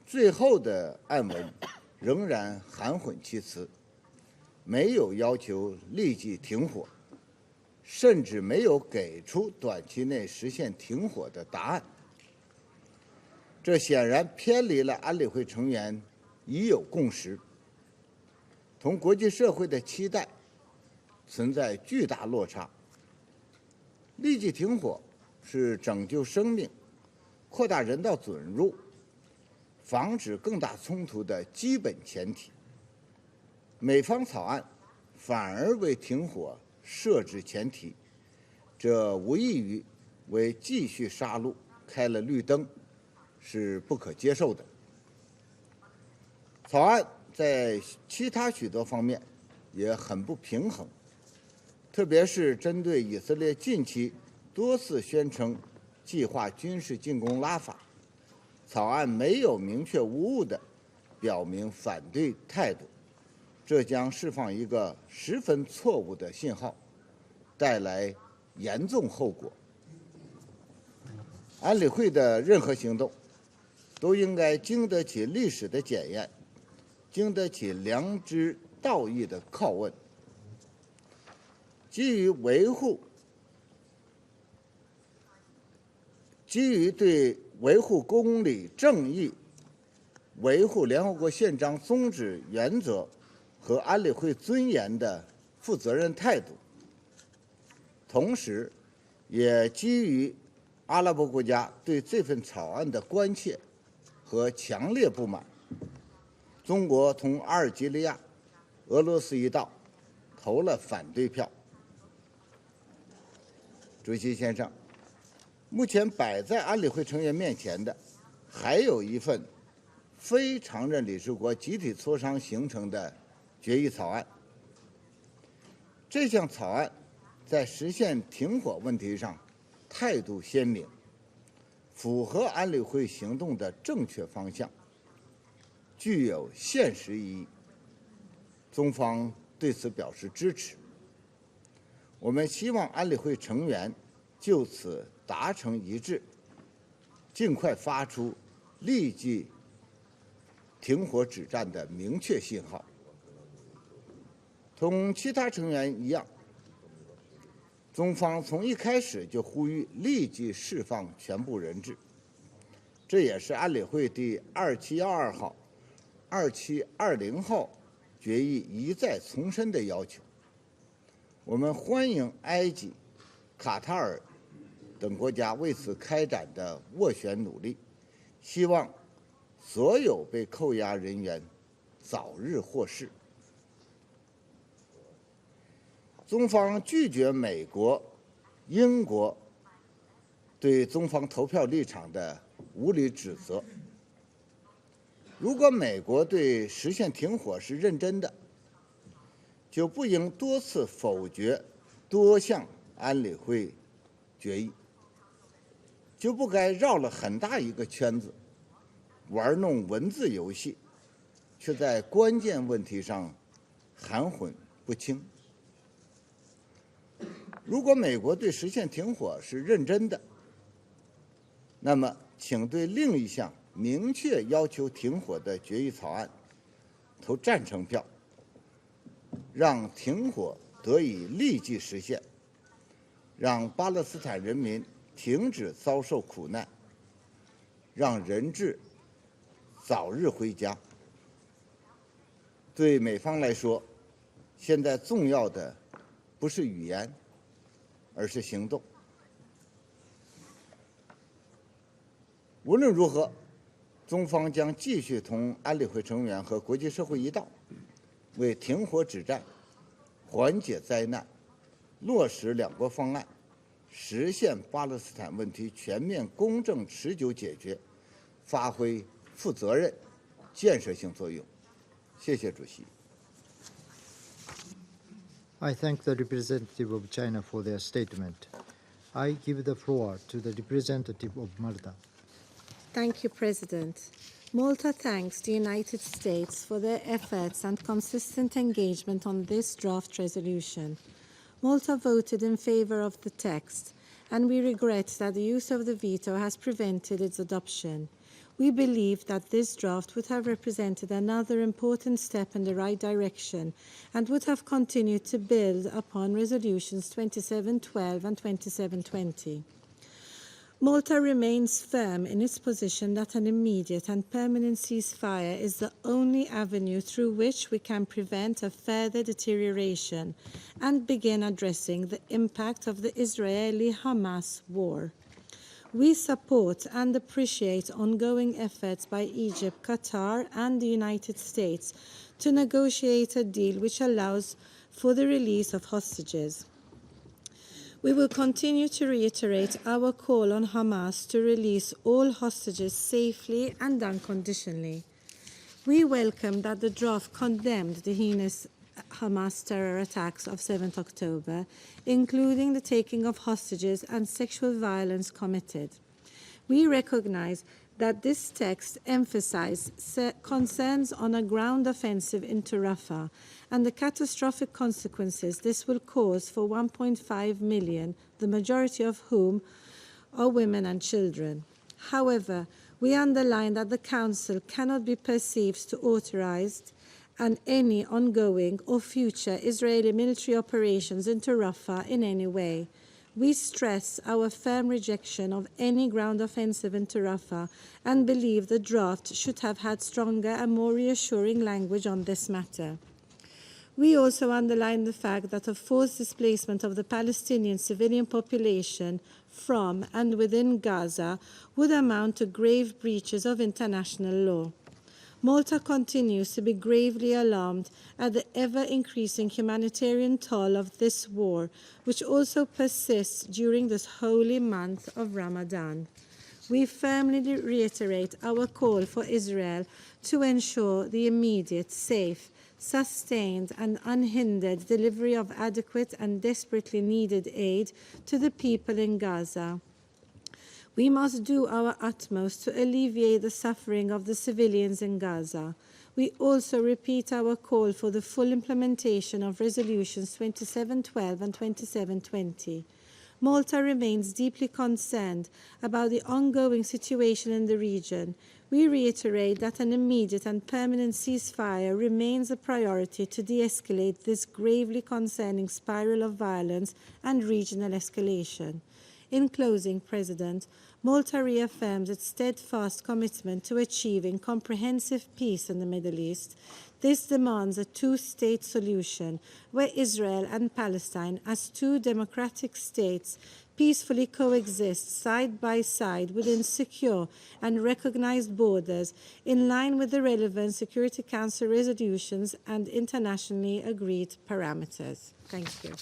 最后的案文仍然含混其辞，没有要求立即停火，甚至没有给出短期内实现停火的答案。这显然偏离了安理会成员已有共识，同国际社会的期待存在巨大落差。立即停火是拯救生命、扩大人道准入、防止更大冲突的基本前提。美方草案反而为停火设置前提，这无异于为继续杀戮开了绿灯，是不可接受的。草案在其他许多方面也很不平衡，特别是针对以色列近期多次宣称计划军事进攻拉法，草案没有明确无误地表明反对态度，这将释放一个十分错误的信号，带来严重后果。安理会的任何行动都应该经得起历史的检验，经得起良知道义的拷问。基于对维护公理正义、维护联合国宪章宗旨原则和安理会尊严的负责任态度，同时也基于阿拉伯国家对这份草案的关切和强烈不满，中国同阿尔及利亚、俄罗斯一道投了反对票。主席先生，目前摆在安理会成员面前的还有一份非常任理事国集体磋商形成的决议草案。这项草案在实现停火问题上态度鲜明，符合安理会行动的正确方向，具有现实意义，中方对此表示支持。我们希望安理会成员就此达成一致，尽快发出立即停火止战的明确信号。同其他成员一样，中方从一开始就呼吁立即释放全部人质，这也是安理会第2712号、2720号决议一再重申的要求。我们欢迎埃及、卡塔尔等国家为此开展的斡旋努力，希望所有被扣押人员早日获释。中方拒绝美国、英国对中方投票立场的无理指责。如果美国对实现停火是认真的，就不应多次否决多项安理会决议，就不该绕了很大一个圈子，玩弄文字游戏，却在关键问题上含混不清。如果美国对实现停火是认真的，那么请对另一项明确要求停火的决议草案投赞成票，让停火得以立即实现，让巴勒斯坦人民停止遭受苦难，让人质早日回家。对美方来说，现在重要的不是语言，而是行动。无论如何，中方将继续同安理会成员和国际社会一道，为停火止战、缓解灾难、落实两国方案、实现巴勒斯坦问题全面、公正、持久解决，发挥负责任、建设性作用。谢谢主席。I thank the representative of China for their statement. I give the floor to the representative of Malta. Thank you, President. Malta thanks the United States for their efforts and consistent engagement on this draft resolution. Malta voted in favor of the text, and we regret that the use of the veto has prevented its adoption. We believe that this draft would have represented another important step in the right direction and would have continued to build upon resolutions 2712 and 2720. Malta remains firm in its position that an immediate and permanent ceasefire is the only avenue through which we can prevent a further deterioration and begin addressing the impact of the Israeli-Hamas war. We support and appreciate ongoing efforts by Egypt, Qatar, and the United States to negotiate a deal which allows for the release of hostages. We will continue to reiterate our call on Hamas to release all hostages safely and unconditionally. We welcome that the draft condemned the heinous Hamas terror attacks of 7th October, including the taking of hostages and sexual violence committed. We recognize that this text emphasizes concerns on a ground offensive into Rafah and the catastrophic consequences this will cause for 1.5 million, the majority of whom are women and children. However, we underline that the Council cannot be perceived to authorize any ongoing or future Israeli military operations into Rafah in any way. We stress our firm rejection of any ground offensive into Rafah and believe the draft should have had stronger and more reassuring language on this matter. We also underline the fact that a forced displacement of the Palestinian civilian population from and within Gaza would amount to grave breaches of international law. Malta continues to be gravely alarmed at the ever-increasing humanitarian toll of this war, which also persists during this holy month of Ramadan. We firmly reiterate our call for Israel to ensure the immediate, safe, sustained and unhindered delivery of adequate and desperately needed aid to the people in Gaza. We must do our utmost to alleviate the suffering of the civilians in Gaza. We also repeat our call for the full implementation of Resolutions 2712 and 2720. Malta remains deeply concerned about the ongoing situation in the region. We reiterate that an immediate and permanent ceasefire remains a priority to de-escalate this gravely concerning spiral of violence and regional escalation. In closing, President, Malta reaffirms its steadfast commitment to achieving comprehensive peace in the Middle East. This demands a two-state solution where Israel and Palestine, as two democratic states, peacefully coexist side by side within secure and recognized borders in line with the relevant Security Council resolutions and internationally agreed parameters. Thank you.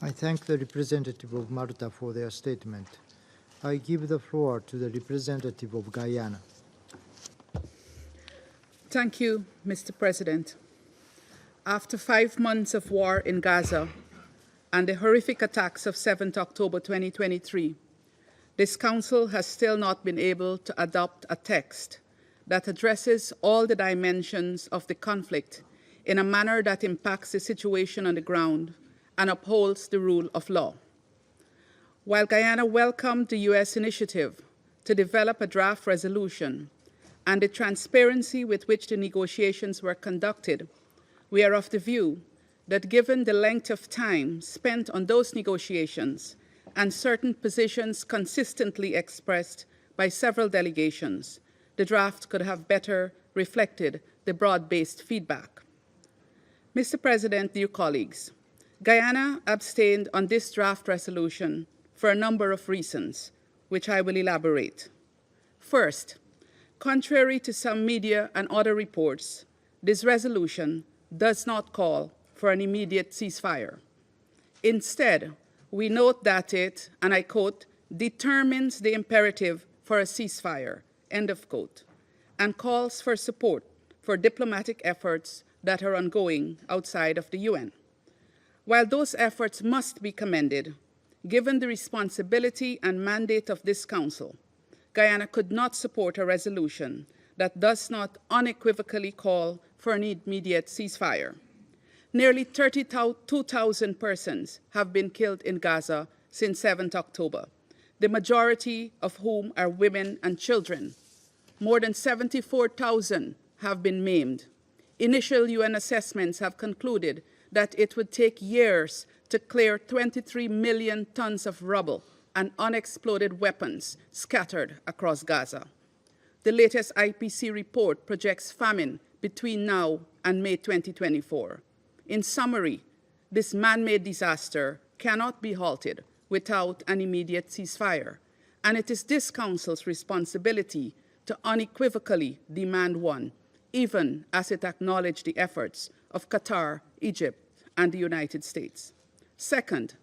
I thank the representative of Malta for their statement. I give the floor to the representative of Guyana. Thank you, Mr. President. After 5 months of war in Gaza and the horrific attacks of 7th October 2023, this Council has still not been able to adopt a text that addresses all the dimensions of the conflict in a manner that impacts the situation on the ground and upholds the rule of law. While Guyana welcomed the U.S. initiative to develop a draft resolution and the transparency with which the negotiations were conducted, we are of the view that given the length of time spent on those negotiations and certain positions consistently expressed by several delegations, the draft could have better reflected the broad-based feedback. Mr. President, dear colleagues, Guyana abstained on this draft resolution for a number of reasons, which I will elaborate. First, contrary to some media and other reports, this resolution does not call for an immediate ceasefire. Instead, we note that it, and I quote, determines the imperative for a ceasefire, end of quote, and calls for support for diplomatic efforts that are ongoing outside of the UN. While those efforts must be commended, given the responsibility and mandate of this Council, Guyana could not support a resolution that does not unequivocally call for an immediate ceasefire. Nearly 32,000 persons have been killed in Gaza since 7th October, the majority of whom are women and children. More than 74,000 have been maimed. Initial UN assessments have concluded that it would take years to clear 23 million tons of rubble and unexploded weapons scattered across Gaza. The latest IPC report projects famine between now and May 2024. In summary, this man-made disaster cannot be halted without an immediate ceasefire, and it is this Council's responsibility to unequivocally demand one, even as it acknowledged the efforts of Qatar, Egypt, and the United States. Second,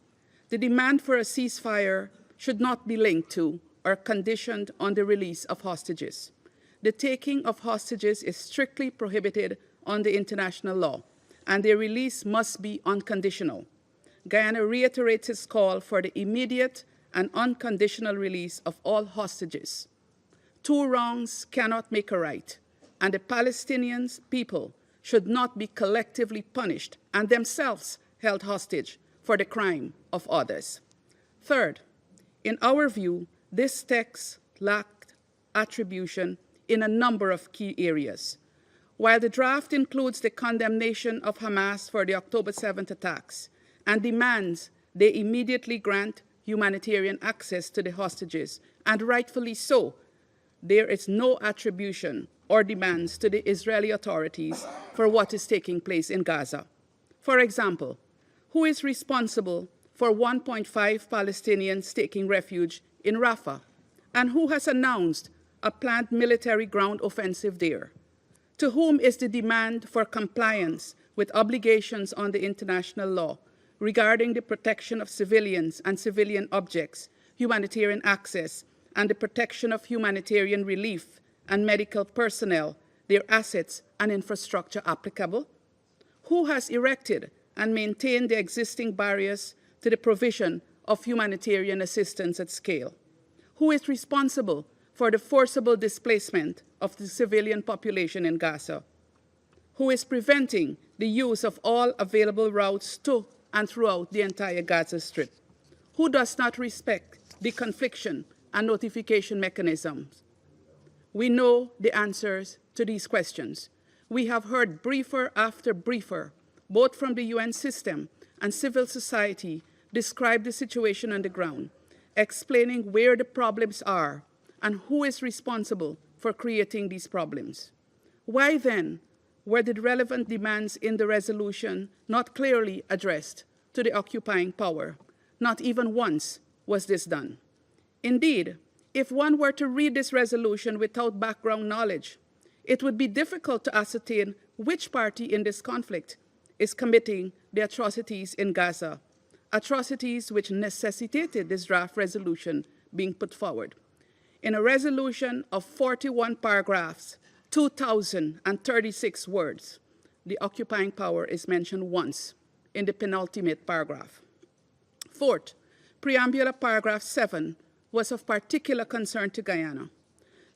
the demand for a ceasefire should not be linked to or conditioned on the release of hostages. The taking of hostages is strictly prohibited under international law, and their release must be unconditional. Guyana reiterates its call for the immediate and unconditional release of all hostages. Two wrongs cannot make a right, and the Palestinian people should not be collectively punished and themselves held hostage for the crime of others. Third, in our view, this text lacked attribution in a number of key areas. While the draft includes the condemnation of Hamas for the October 7th attacks and demands they immediately grant humanitarian access to the hostages, and rightfully so, there is no attribution or demands to the Israeli authorities for what is taking place in Gaza. For example, who is responsible for 1.5 Palestinians taking refuge in Rafah, and who has announced a planned military ground offensive there? To whom is the demand for compliance with obligations under international law regarding the protection of civilians and civilian objects, humanitarian access, and the protection of humanitarian relief and medical personnel, their assets and infrastructure applicable? Who has erected and maintained the existing barriers to the provision of humanitarian assistance at scale? Who is responsible for the forcible displacement of the civilian population in Gaza? who is preventing the use of all available routes to and throughout the entire Gaza Strip, who does not respect the confliction and notification mechanisms. We know the answers to these questions. We have heard briefer after briefer, both from the UN system and civil society, describe the situation on the ground, explaining where the problems are and who is responsible for creating these problems. Why then were the relevant demands in the resolution not clearly addressed to the occupying power? Not even once was this done. Indeed, if one were to read this resolution without background knowledge, it would be difficult to ascertain which party in this conflict is committing the atrocities in Gaza, atrocities which necessitated this draft resolution being put forward. In a resolution of 41 paragraphs, 2,036 words, the occupying power is mentioned once in the penultimate paragraph. Fourth, preambular paragraph 7 was of particular concern to Guyana.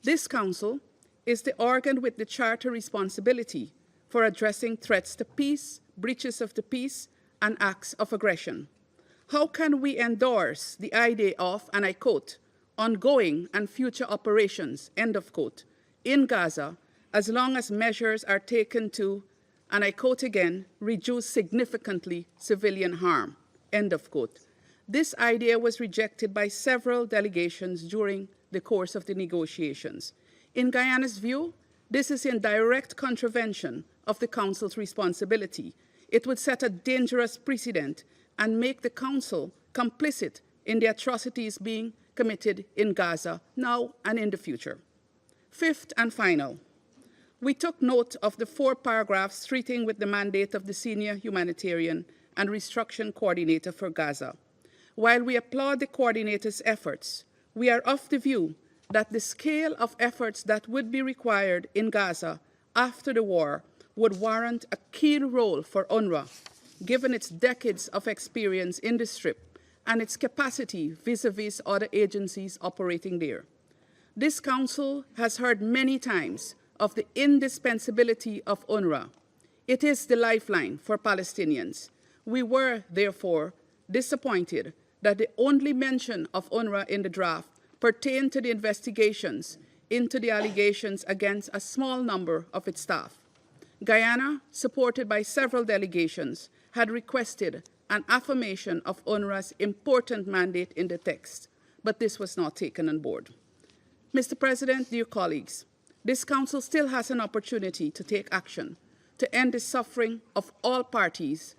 This council is the organ with the charter responsibility for addressing threats to peace, breaches of the peace, and acts of aggression. How can we endorse the idea of, and I quote, ongoing and future operations, end of quote, in Gaza, as long as measures are taken to, and I quote again, reduce significantly civilian harm, end of quote. This idea was rejected by several delegations during the course of the negotiations. In Guyana's view, this is in direct contravention of the Council's responsibility. It would set a dangerous precedent and make the Council complicit in the atrocities being committed in Gaza now and in the future. Fifth and final, we took note of the 4 paragraphs treating with the mandate of the Senior Humanitarian and Reconstruction Coordinator for Gaza. While we applaud the coordinator's efforts, we are of the view that the scale of efforts that would be required in Gaza after the war would warrant a key role for UNRWA, given its decades of experience in the Strip and its capacity vis-à-vis other agencies operating there. This Council has heard many times of the indispensability of UNRWA. It is the lifeline for Palestinians. We were, therefore, disappointed that the only mention of UNRWA in the draft pertained to the investigations into the allegations against a small number of its staff. Guyana, supported by several delegations, had requested an affirmation of UNRWA's important mandate in the text, but this was not taken on board. Mr. President, dear colleagues, this Council still has an opportunity to take action to end the suffering of all parties.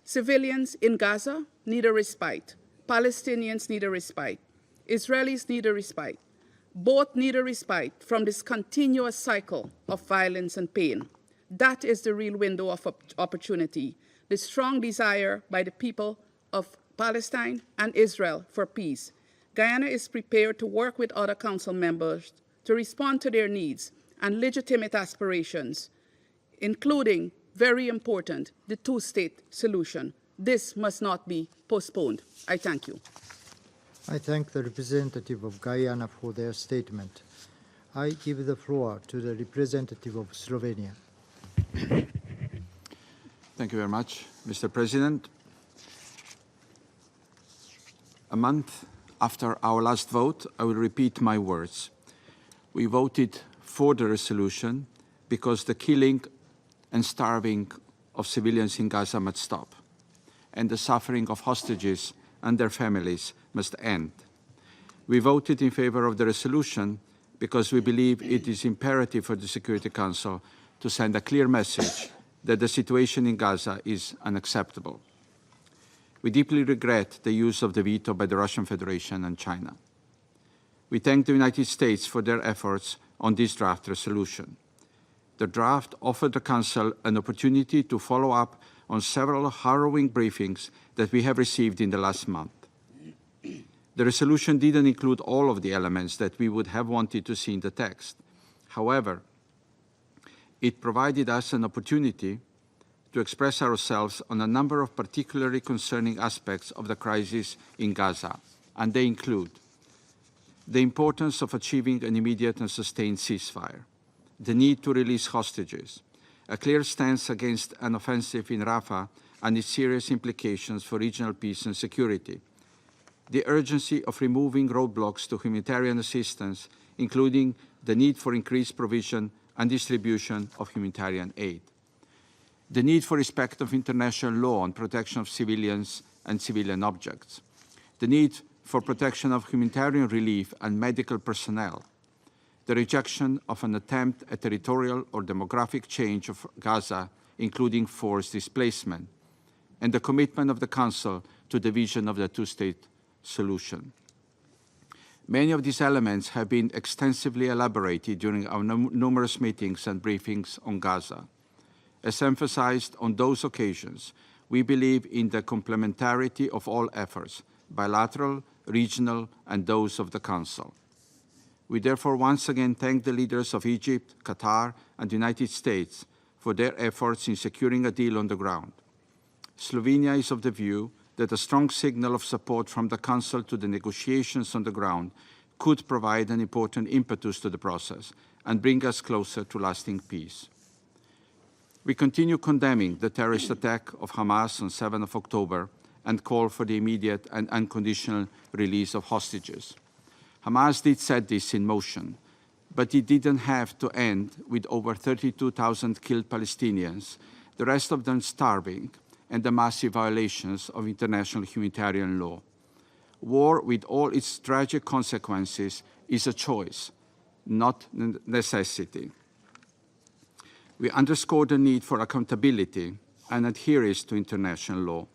Civilians in Gaza need a respite. Palestinians need a respite. Israelis need a respite. Both need a respite from this continuous cycle of violence and pain. That is the real window of opportunity, the strong desire by the people of Palestine and Israel for peace. Guyana is prepared to work with other Council members to respond to their needs and legitimate aspirations, including, very important, the two-state solution. This must not be postponed. I thank you. I thank the representative of Guyana for their statement. I give the floor to the representative of Slovenia. Thank you very much, Mr. President. A month after our last vote, I will repeat my words. We voted for the resolution because the killing and starving of civilians in Gaza must stop, and the suffering of hostages and their families must end. We voted in favor of the resolution because we believe it is imperative for the Security Council to send a clear message that the situation in Gaza is unacceptable. We deeply regret the use of the veto by the Russian Federation and China. We thank the United States for their efforts on this draft resolution. The draft offered the Council an opportunity to follow up on several harrowing briefings that we have received in the last month. The resolution didn't include all of the elements that we would have wanted to see in the text. However, it provided us an opportunity to express ourselves on a number of particularly concerning aspects of the crisis in Gaza, and they include the importance of achieving an immediate and sustained ceasefire, the need to release hostages, a clear stance against an offensive in Rafah and its serious implications for regional peace and security, the urgency of removing roadblocks to humanitarian assistance, including the need for increased provision and distribution of humanitarian aid, the need for respect of international law and protection of civilians and civilian objects, the need for protection of humanitarian relief and medical personnel, the rejection of an attempt at territorial or demographic change of Gaza, including forced displacement, and the commitment of the Council to the vision of the two-state solution. Many of these elements have been extensively elaborated during our numerous meetings and briefings on Gaza. As emphasized on those occasions, we believe in the complementarity of all efforts, bilateral, regional, and those of the Council. We therefore once again thank the leaders of Egypt, Qatar, and the United States for their efforts in securing a deal on the ground. Slovenia is of the view that a strong signal of support from the Council to the negotiations on the ground could provide an important impetus to the process and bring us closer to lasting peace. We continue condemning the terrorist attack of Hamas on 7 October and call for the immediate and unconditional release of hostages. Hamas did set this in motion, but it didn't have to end with over 32,000 killed Palestinians, the rest of them starving, and the massive violations of international humanitarian law. War, with all its tragic consequences, is a choice, not necessity. We underscore the need for accountability and adherence to international law.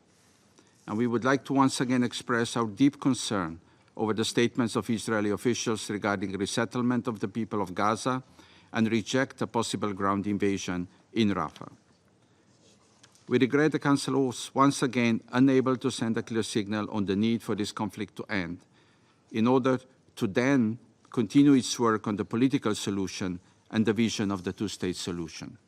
And we would like to once again express our deep concern over the statements of Israeli officials regarding resettlement of the people of Gaza and reject a possible ground invasion in Rafah. We regret the Council was once again unable to send a clear signal on the need for this conflict to end, in order to then continue its work on the political solution and the vision of the two-state solution.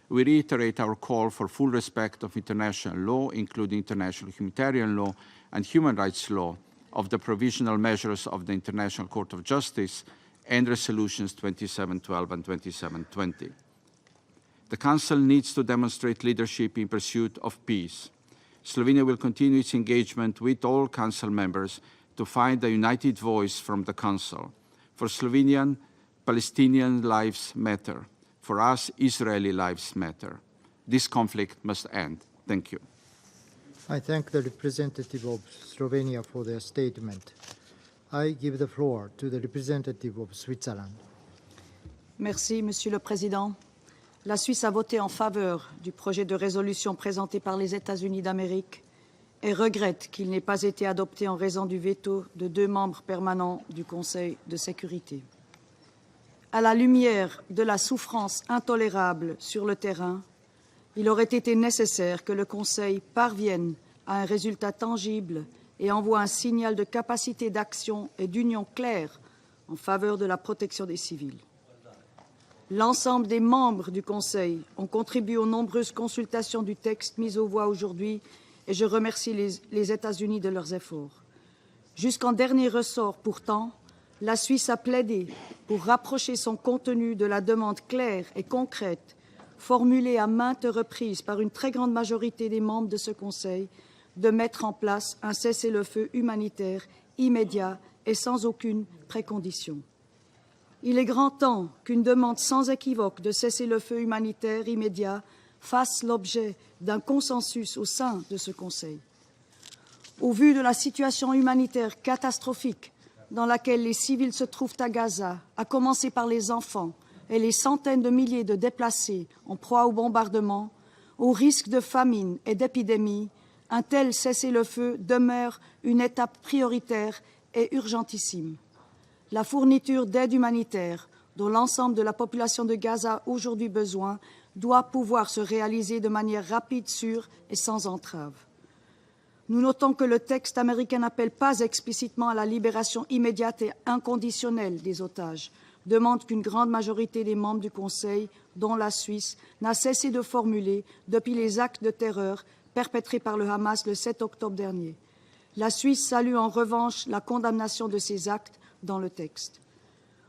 We reiterate our call for full respect of international law, including international humanitarian law and human rights law, of the provisional measures of the International Court of Justice and resolutions 2712 and 2720. The Council needs to demonstrate leadership in pursuit of peace. Slovenia will continue its engagement with all Council members to find a united voice from the Council. For Slovenian, Palestinian lives matter. For us, Israeli lives matter. This conflict must end. Thank you. I thank the representative of Slovenia for their statement. I give the floor to the representative of Switzerland. Merci, Monsieur le Président. La Suisse a voté en faveur du projet de résolution présenté par les États-Unis d'Amérique et regrette qu'il n'ait pas été adopté en raison du veto de 2 membres permanents du Conseil de sécurité. À la lumière de la souffrance intolérable sur le terrain, il aurait été nécessaire que le Conseil parvienne à un résultat tangible et envoie un signal de capacité d'action et d'union claire en faveur de la protection des civils. L'ensemble des membres du Conseil ont contribué aux nombreuses consultations du texte mis aux voix aujourd'hui et je remercie les États-Unis de leurs efforts. Jusqu'en dernier ressort, pourtant, la Suisse a plaidé pour rapprocher son contenu de la demande claire et concrète formulée à maintes reprises par une très grande majorité des membres de ce Conseil de mettre en place un cessez-le-feu humanitaire immédiat et sans aucune précondition. Il est grand temps qu'une demande sans équivoque de cessez-le-feu humanitaire immédiat fasse l'objet d'un consensus au sein de ce Conseil. Au vu de la situation humanitaire catastrophique dans laquelle les civils se trouvent à Gaza, à commencer par les enfants et les centaines de milliers de déplacés en proie au bombardement, au risque de famine et d'épidémie, un tel cessez-le-feu demeure une étape prioritaire et urgentissime. La fourniture d'aide humanitaire, dont l'ensemble de la population de Gaza a aujourd'hui besoin, doit pouvoir se réaliser de manière rapide, sûre et sans entrave. Nous notons que le texte américain n'appelle pas explicitement à la libération immédiate et inconditionnelle des otages, demande qu'une grande majorité des membres du Conseil, dont la Suisse, n'a cessé de formuler depuis les actes de terreur perpétrés par le Hamas le 7 octobre dernier. La Suisse salue en revanche la condamnation de ces actes dans le texte.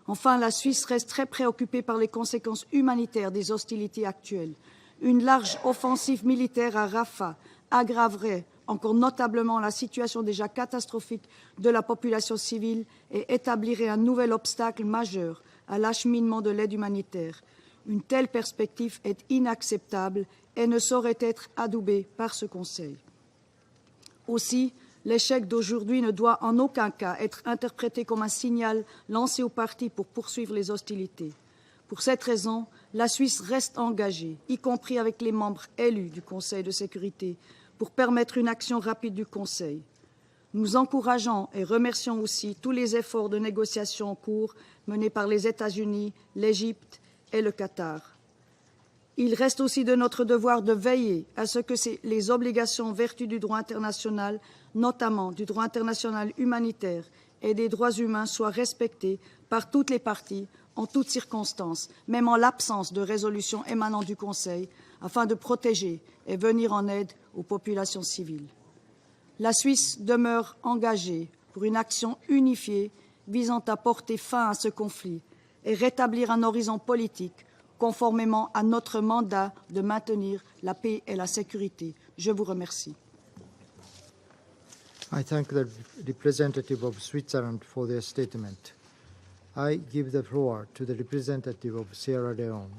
Enfin, la Suisse reste très préoccupée par les conséquences humanitaires des hostilités actuelles. Une large offensive militaire à Rafah aggraverait encore notablement la situation déjà catastrophique de la population civile et établirait un nouvel obstacle majeur à l'acheminement de l'aide humanitaire. Une telle perspective est inacceptable et ne saurait être adoubée par ce Conseil. Aussi, l'échec d'aujourd'hui ne doit en aucun cas être interprété comme un signal lancé aux partis pour poursuivre les hostilités. Pour cette raison, la Suisse reste engagée, y compris avec les membres élus du Conseil de sécurité, pour permettre une action rapide du Conseil. Nous encourageons et remercions aussi tous les efforts de négociation en cours menés par les États-Unis, l'Égypte et le Qatar. Il reste aussi de notre devoir de veiller à ce que les obligations en vertu du droit international, notamment du droit international humanitaire et des droits humains, soient respectées par toutes les parties en toutes circonstances, même en l'absence de résolution émanant du Conseil, afin de protéger et venir en aide aux populations civiles. La Suisse demeure engagée pour une action unifiée visant à porter fin à ce conflit et rétablir un horizon politique conformément à notre mandat de maintenir la paix et la sécurité. Je vous remercie. I thank the representative of Switzerland for their statement. I give the floor to the representative of Sierra Leone.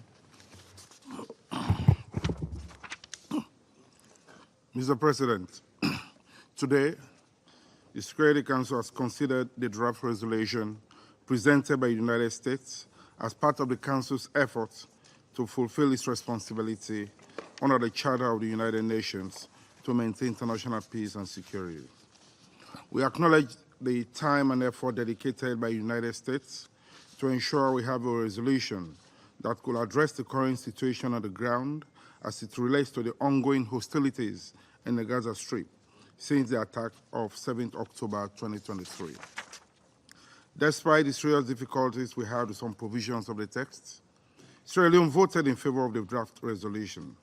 Mr. President, today, the Security Council has considered the draft resolution presented by the United States as part of the Council's efforts to fulfill its responsibility under the Charter of the United Nations to maintain international peace and security. We acknowledge the time and effort dedicated by the United States to ensure we have a resolution that could address the current situation on the ground as it relates to the ongoing hostilities in the Gaza Strip since the attack of 7th October 2023. Despite the serious difficulties we had with some provisions of the text, Sierra Leone voted in favor of the draft resolution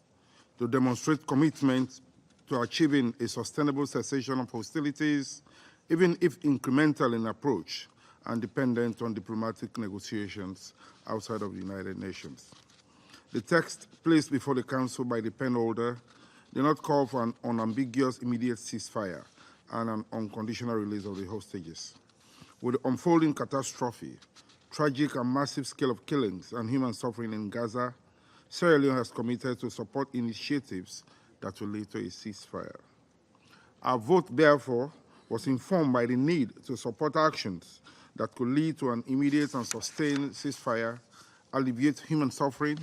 to demonstrate commitment to achieving a sustainable cessation of hostilities, even if incremental in approach and dependent on diplomatic negotiations outside of the United Nations. The text placed before the Council by the pen holder did not call for an unambiguous immediate ceasefire and an unconditional release of the hostages. With the unfolding catastrophe, tragic and massive scale of killings and human suffering in Gaza, Sierra Leone has committed to support initiatives that will lead to a ceasefire. Our vote, therefore, was informed by the need to support actions that could lead to an immediate and sustained ceasefire, alleviate human suffering,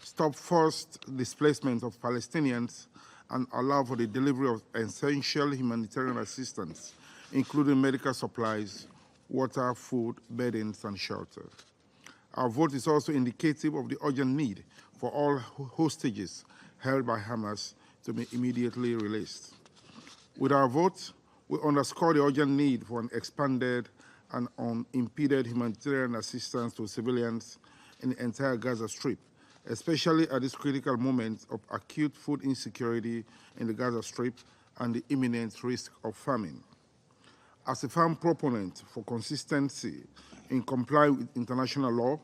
stop forced displacement of Palestinians, and allow for the delivery of essential humanitarian assistance, including medical supplies, water, food, beddings, and shelter. Our vote is also indicative of the urgent need for all hostages held by Hamas to be immediately released. With our vote, we underscore the urgent need for an expanded and unimpeded humanitarian assistance to civilians in the entire Gaza Strip, especially at this critical moment of acute food insecurity in the Gaza Strip and the imminent risk of famine. As a firm proponent for consistency in complying with international law,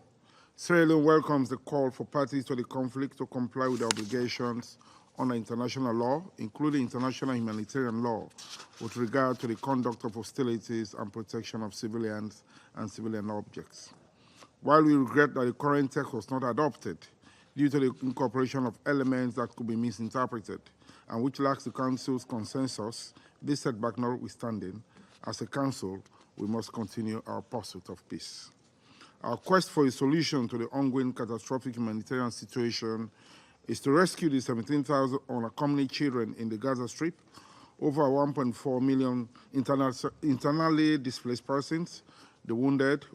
Sierra Leone welcomes the call for parties to the conflict to comply with their obligations under international law, including international humanitarian law, with regard to the conduct of hostilities and protection of civilians and civilian objects. While we regret that the current text was not adopted due to the incorporation of elements that could be misinterpreted and which lacks the Council's consensus, this setback notwithstanding, as a Council, we must continue our pursuit of peace. Our quest for a solution to the ongoing catastrophic humanitarian situation is to rescue the 17,000 unaccompanied children in the Gaza Strip, over 1.4 million internally displaced persons, the wounded,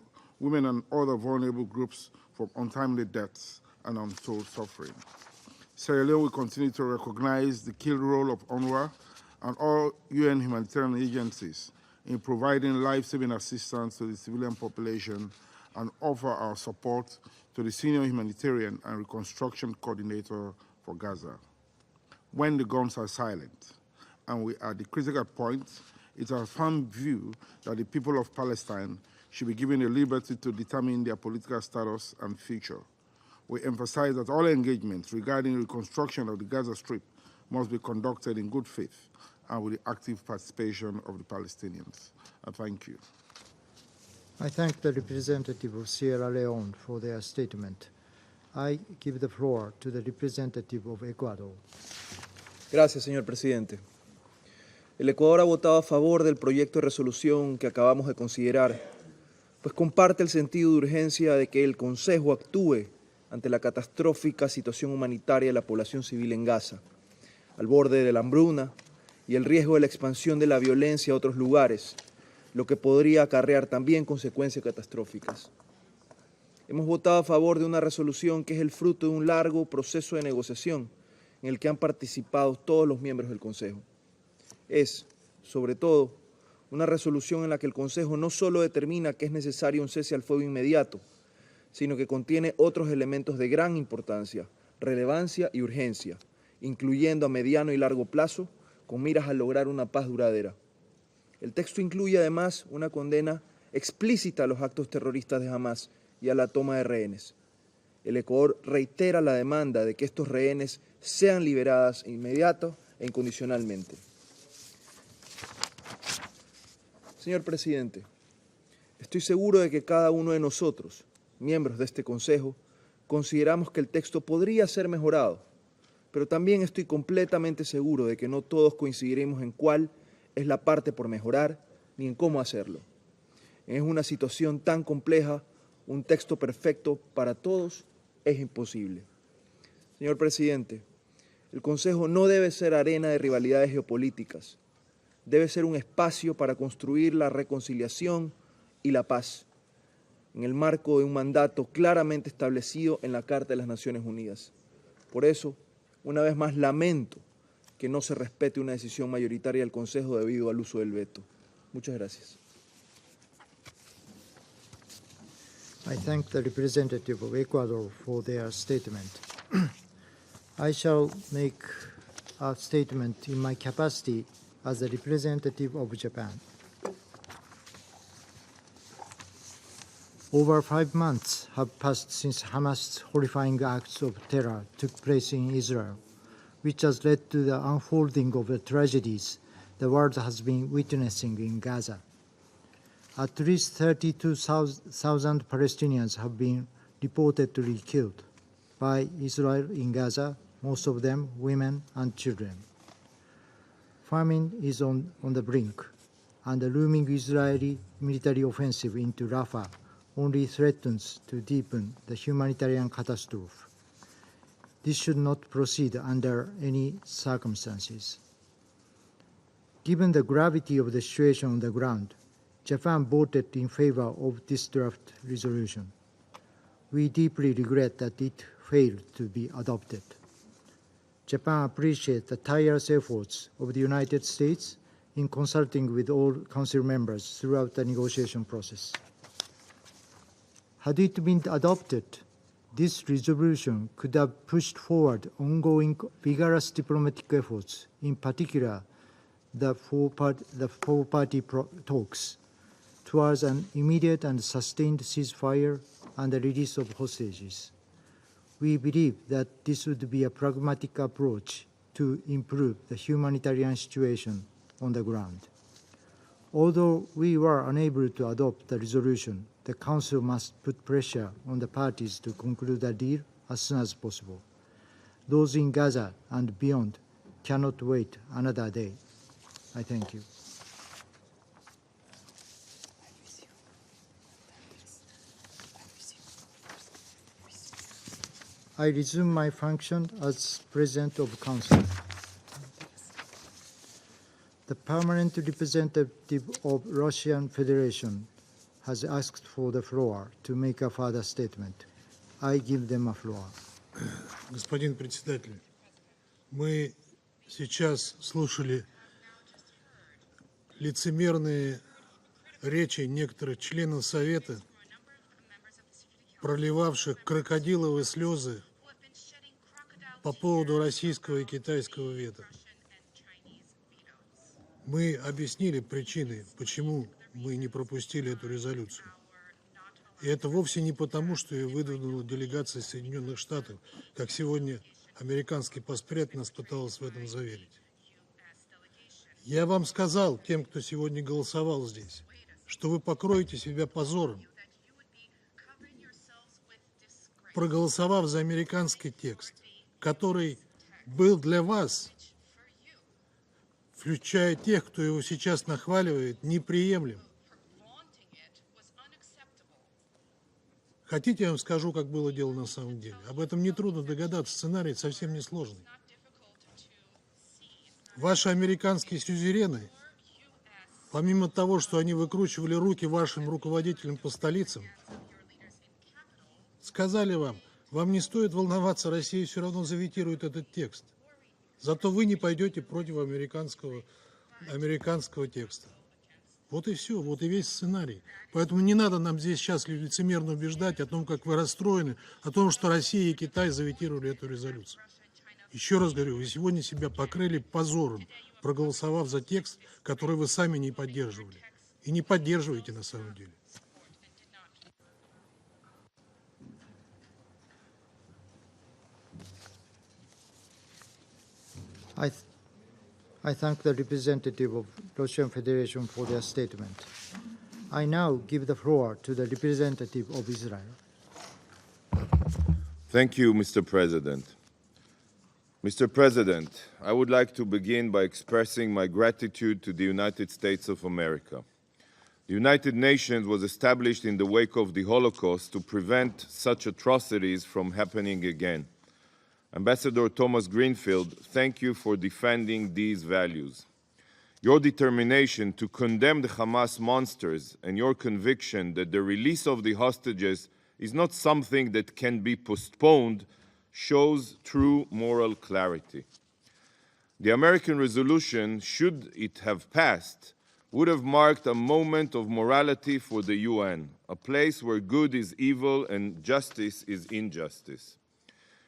women and other vulnerable groups from untimely deaths and untold suffering. Sierra Leone will continue to recognize the key role of UNRWA and all UN humanitarian agencies in providing life-saving assistance to the civilian population and offer our support to the Senior Humanitarian and Reconstruction Coordinator for Gaza. When the guns are silent and we are at the critical point, it's our firm view that the people of Palestine should be given the liberty to determine their political status and future. We emphasize that all engagements regarding reconstruction of the Gaza Strip must be conducted in good faith and with the active participation of the Palestinians. Thank you. I thank the representative of Sierra Leone for their statement. I give the floor to the representative of Ecuador. Gracias, señor presidente. El Ecuador ha votado a favor del proyecto de resolución que acabamos de considerar, pues comparte el sentido de urgencia de que el Consejo actúe ante la catastrófica situación humanitaria de la población civil en Gaza, al borde de la hambruna y el riesgo de la expansión de la violencia a otros lugares, lo que podría acarrear también consecuencias catastróficas. Hemos votado a favor de una resolución que es el fruto de un largo proceso de negociación en el que han participado todos los miembros del Consejo. Es, sobre todo, una resolución en la que el Consejo no solo determina que es necesario un cese al fuego inmediato, sino que contiene otros elementos de gran importancia, relevancia y urgencia, incluyendo a mediano y largo plazo, con miras a lograr una paz duradera. El texto incluye además una condena explícita a los actos terroristas de Hamas y a la toma de rehenes. El Ecuador reitera la demanda de que estos rehenes sean liberados inmediato e incondicionalmente. Señor presidente, estoy seguro de que cada uno de nosotros, miembros de este Consejo, consideramos que el texto podría ser mejorado, pero también estoy completamente seguro de que no todos coincidiremos en cuál es la parte por mejorar ni en cómo hacerlo. En una situación tan compleja, un texto perfecto para todos es imposible. Señor presidente, el Consejo no debe ser arena de rivalidades geopolíticas. Debe ser un espacio para construir la reconciliación y la paz, en el marco de un mandato claramente establecido en la Carta de las Naciones Unidas. Por eso, una vez más, lamento que no se respete una decisión mayoritaria del Consejo debido al uso del veto. Muchas gracias. I thank the representative of Ecuador for their statement. I shall make a statement in my capacity as the representative of Japan. Over 5 months have passed since Hamas' horrifying acts of terror took place in Israel, which has led to the unfolding of the tragedies the world has been witnessing in Gaza. At least 32,000 Palestinians have been reportedly killed by Israel in Gaza, most of them women and children. Famine is on the brink, and the looming Israeli military offensive into Rafah only threatens to deepen the humanitarian catastrophe. This should not proceed under any circumstances. Given the gravity of the situation on the ground, Japan voted in favor of this draft resolution. We deeply regret that it failed to be adopted. Japan appreciates the tireless efforts of the United States in consulting with all Council members throughout the negotiation process. Had it been adopted, this resolution could have pushed forward ongoing vigorous diplomatic efforts, in particular the four-party talks, towards an immediate and sustained ceasefire and the release of hostages. We believe that this would be a pragmatic approach to improve the humanitarian situation on the ground. Although we were unable to adopt the resolution, the Council must put pressure on the parties to conclude a deal as soon as possible. Those in Gaza and beyond cannot wait another day. I thank you. I resume my function as President of Council. The permanent representative of Russian Federation has asked for the floor to make a further statement. I give them a floor. Господин председатель, мы сейчас слушали лицемерные речи некоторых членов Совета, проливавших крокодиловые слезы по поводу российского и китайского вето. Мы объяснили причины, почему мы не пропустили эту резолюцию. И это вовсе не потому, что ее выдвинула делегация Соединенных Штатов, как сегодня американский постпред нас пытался в этом заверить. Я вам сказал, тем, кто сегодня голосовал здесь, что вы покроете себя позором, проголосовав за американский текст, который был для вас, включая тех, кто его сейчас нахваливает, неприемлем. Хотите, я вам скажу, как было дело на самом деле? Об этом нетрудно догадаться, сценарий совсем не сложный. Ваши американские сюзерены, помимо того, что они выкручивали руки вашим руководителям по столицам, сказали вам не стоит волноваться, Россия все равно заветирует этот текст. Зато вы не пойдете против американского текста. Вот и все, вот и весь сценарий. Поэтому не надо нам здесь сейчас лицемерно убеждать о том, как вы расстроены, о том, что Россия и Китай заветировали эту резолюцию. Еще раз говорю, вы сегодня себя покрыли позором, проголосовав за текст, который вы сами не поддерживали. И не поддерживаете на самом деле. I thank the representative of Russian Federation for their statement. I now give the floor to the representative of Israel. Thank you, Mr. President. Mr. President, I would like to begin by expressing my gratitude to the United States of America. The United Nations was established in the wake of the Holocaust to prevent such atrocities from happening again. Ambassador Thomas Greenfield, thank you for defending these values. Your determination to condemn the Hamas monsters and your conviction that the release of the hostages is not something that can be postponed shows true moral clarity. The American resolution, should it have passed, would have marked a moment of morality for the UN, a place where good is evil and justice is injustice.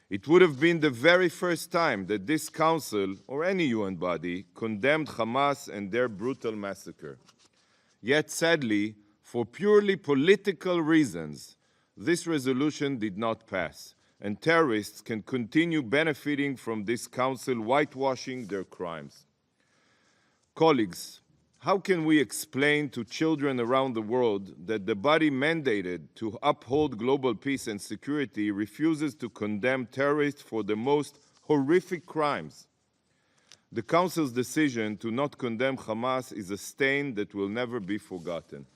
It would have been the very first time that this Council, or any UN body, condemned Hamas and their brutal massacre. Yet, sadly, for purely political reasons, this resolution did not pass, and terrorists can continue benefiting from this Council whitewashing their crimes. Colleagues, how can we explain to children around the world that the body mandated to uphold global peace and security refuses to condemn terrorists for the most horrific crimes? The Council's decision to not condemn Hamas is a stain that will never be forgotten.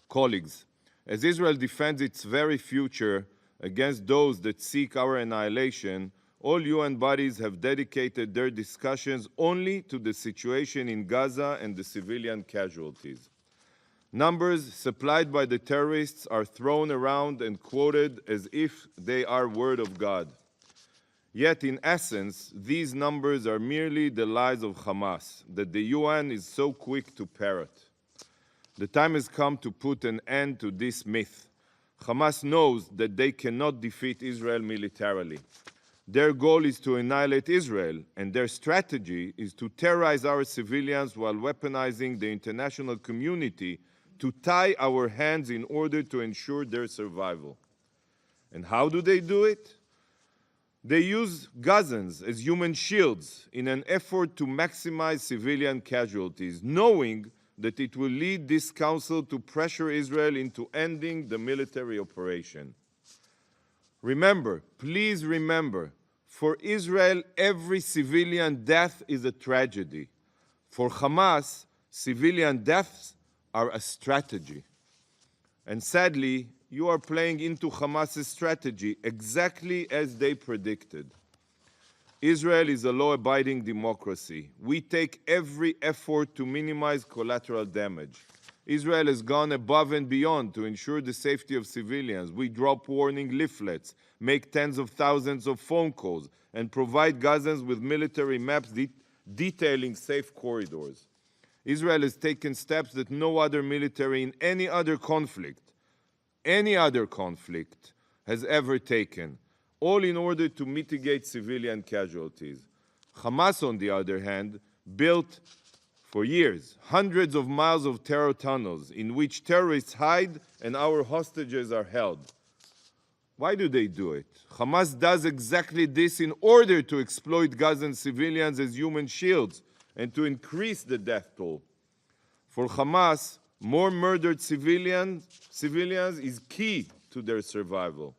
Colleagues, as Israel defends its very future against those that seek our annihilation, all UN bodies have dedicated their discussions only to the situation in Gaza and the civilian casualties. Numbers supplied by the terrorists are thrown around and quoted as if they are word of God. Yet, in essence, these numbers are merely the lies of Hamas that the UN is so quick to parrot. The time has come to put an end to this myth. Hamas knows that they cannot defeat Israel militarily. Their goal is to annihilate Israel, and their strategy is to terrorize our civilians while weaponizing the international community to tie our hands in order to ensure their survival. And how do they do it? They use Gazans as human shields in an effort to maximize civilian casualties, knowing that it will lead this council to pressure Israel into ending the military operation. Remember, please remember, for Israel, every civilian death is a tragedy. For Hamas, civilian deaths are a strategy. And sadly, you are playing into Hamas's strategy exactly as they predicted. Israel is a law-abiding democracy. We take every effort to minimize collateral damage. Israel has gone above and beyond to ensure the safety of civilians. We drop warning leaflets, make tens of thousands of phone calls, and provide Gazans with military maps detailing safe corridors. Israel has taken steps that no other military in any other conflict has ever taken, all in order to mitigate civilian casualties. Hamas, on the other hand, built For years, hundreds of miles of terror tunnels in which terrorists hide and our hostages are held. Why do they do it? Hamas does exactly this in order to exploit Gazan civilians as human shields and to increase the death toll. For Hamas, more murdered civilians is key to their survival.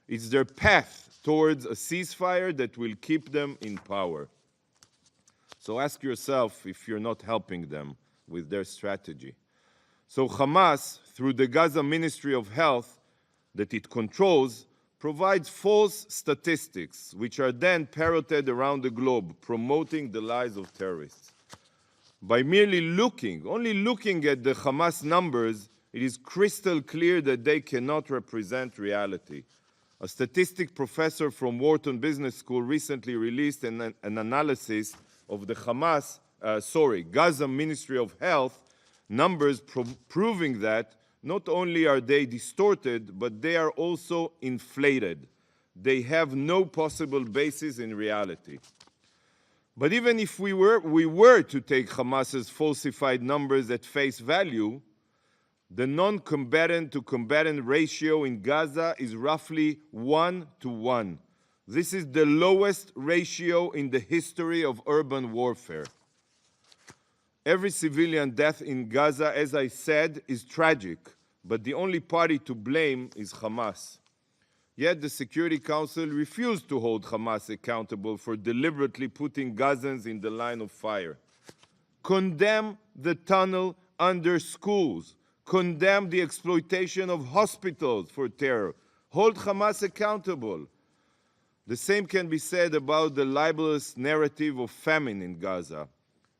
It's their path towards a ceasefire that will keep them in power. So ask yourself if you're not helping them with their strategy. So Hamas, through the Gaza Ministry of Health that it controls, provides false statistics, which are then parroted around the globe, promoting the lies of terrorists. By merely only looking at the Hamas numbers, it is crystal clear that they cannot represent reality. A statistics professor from Wharton Business School recently released an analysis of the Gaza Ministry of Health numbers proving that not only are they distorted, but they are also inflated. They have no possible basis in reality. But even if we were to take Hamas's falsified numbers at face value, the non-combatant to combatant ratio in Gaza is roughly 1-to-1. This is the lowest ratio in the history of urban warfare. Every civilian death in Gaza, as I said, is tragic, but the only party to blame is Hamas. Yet the Security Council refused to hold Hamas accountable for deliberately putting Gazans in the line of fire. Condemn the tunnel under schools. Condemn the exploitation of hospitals for terror. Hold Hamas accountable. The same can be said about the libelous narrative of famine in Gaza.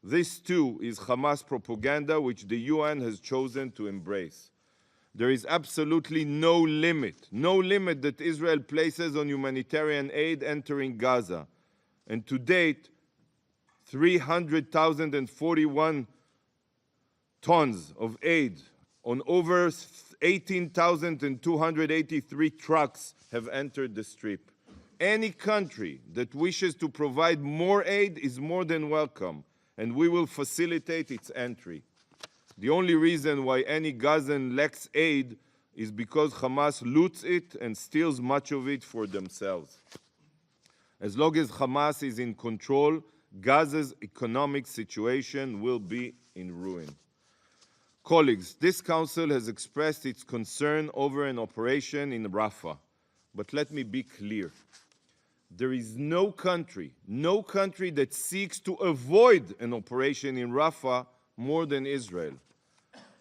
This too is Hamas propaganda which the UN has chosen to embrace. There is absolutely no limit that Israel places on humanitarian aid entering Gaza. And to date, 300,041 tons of aid on over 18,283 trucks have entered the Strip. Any country that wishes to provide more aid is more than welcome, and we will facilitate its entry. The only reason why any Gazan lacks aid is because Hamas loots it and steals much of it for themselves. As long as Hamas is in control, Gaza's economic situation will be in ruin. Colleagues, this Council has expressed its concern over an operation in Rafah. But let me be clear. There is no country that seeks to avoid an operation in Rafah more than Israel.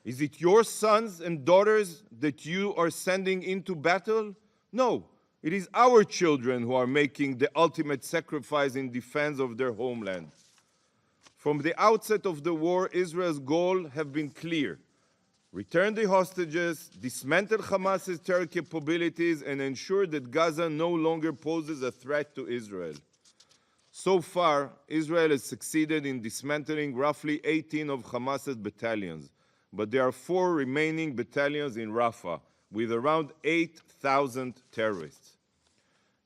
Is it your sons and daughters that you are sending into battle? No, it is our children who are making the ultimate sacrifice in defense of their homeland. From the outset of the war, Israel's goals have been clear. Return the hostages, dismantle Hamas's terror capabilities, and ensure that Gaza no longer poses a threat to Israel. So far, Israel has succeeded in dismantling roughly 18 of Hamas's battalions, but there are 4 remaining battalions in Rafah, with around 8,000 terrorists.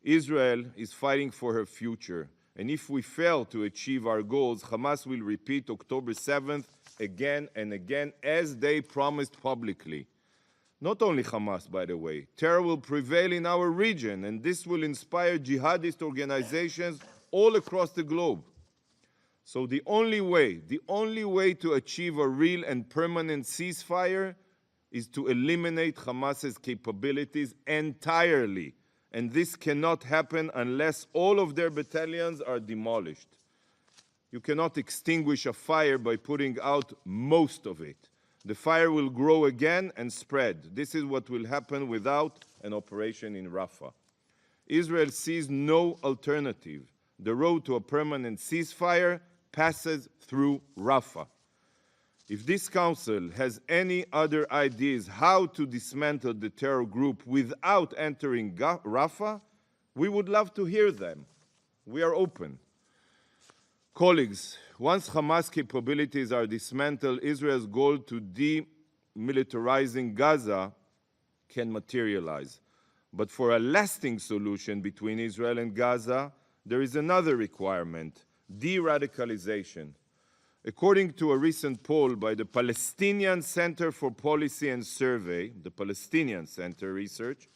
Israel is fighting for her future, and if we fail to achieve our goals, Hamas will repeat October 7th again and again, as they promised publicly. Not only Hamas, by the way. Terror will prevail in our region, and this will inspire jihadist organizations all across the globe. So the only way to achieve a real and permanent ceasefire is to eliminate Hamas's capabilities entirely. And this cannot happen unless all of their battalions are demolished. You cannot extinguish a fire by putting out most of it. The fire will grow again and spread. This is what will happen without an operation in Rafah. Israel sees no alternative. The road to a permanent ceasefire passes through Rafah. If this Council has any other ideas how to dismantle the terror group without entering Rafah, we would love to hear them. We are open. Colleagues, once Hamas capabilities are dismantled, Israel's goal to demilitarizing Gaza can materialize. But for a lasting solution between Israel and Gaza, there is another requirement: de-radicalization. According to a recent poll by the Palestinian Center for Policy and Survey, the Palestinian Center Research,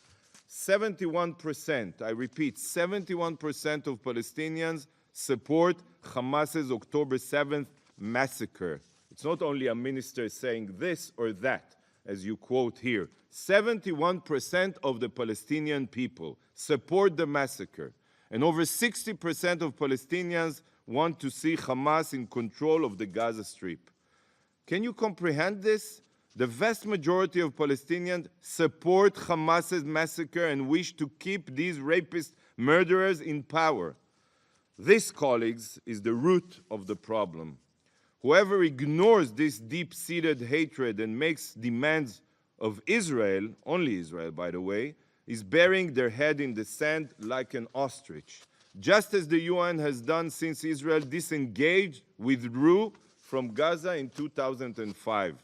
71%, I repeat, 71% of Palestinians support Hamas's October 7th massacre. It's not only a minister saying this or that, as you quote here. 71% of the Palestinian people support the massacre, and over 60% of Palestinians want to see Hamas in control of the Gaza Strip. Can you comprehend this? The vast majority of Palestinians support Hamas's massacre and wish to keep these rapist murderers in power. This, colleagues, is the root of the problem. Whoever ignores this deep-seated hatred and makes demands of Israel, only Israel, by the way, is burying their head in the sand like an ostrich, just as the UN has done since Israel disengaged, withdrew from Gaza in 2005.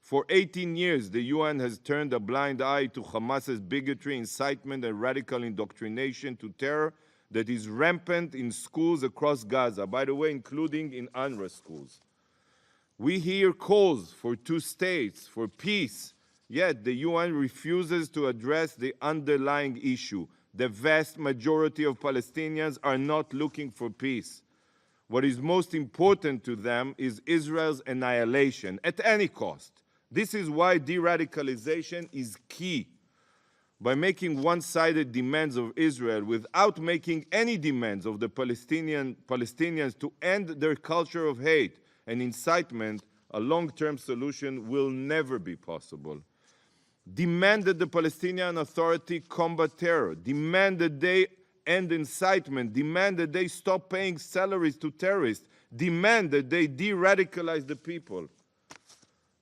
For 18 years, the UN has turned a blind eye to Hamas's bigotry, incitement, and radical indoctrination to terror that is rampant in schools across Gaza, by the way, including in UNRWA schools. We hear calls for two states, for peace, yet the UN refuses to address the underlying issue. The vast majority of Palestinians are not looking for peace. What is most important to them is Israel's annihilation at any cost. This is why de-radicalization is key. By making one-sided demands of Israel without making any demands of the Palestinians to end their culture of hate and incitement, a long-term solution will never be possible. Demand that the Palestinian Authority combat terror. Demand that they end incitement. Demand that they stop paying salaries to terrorists. Demand that they de-radicalize the people.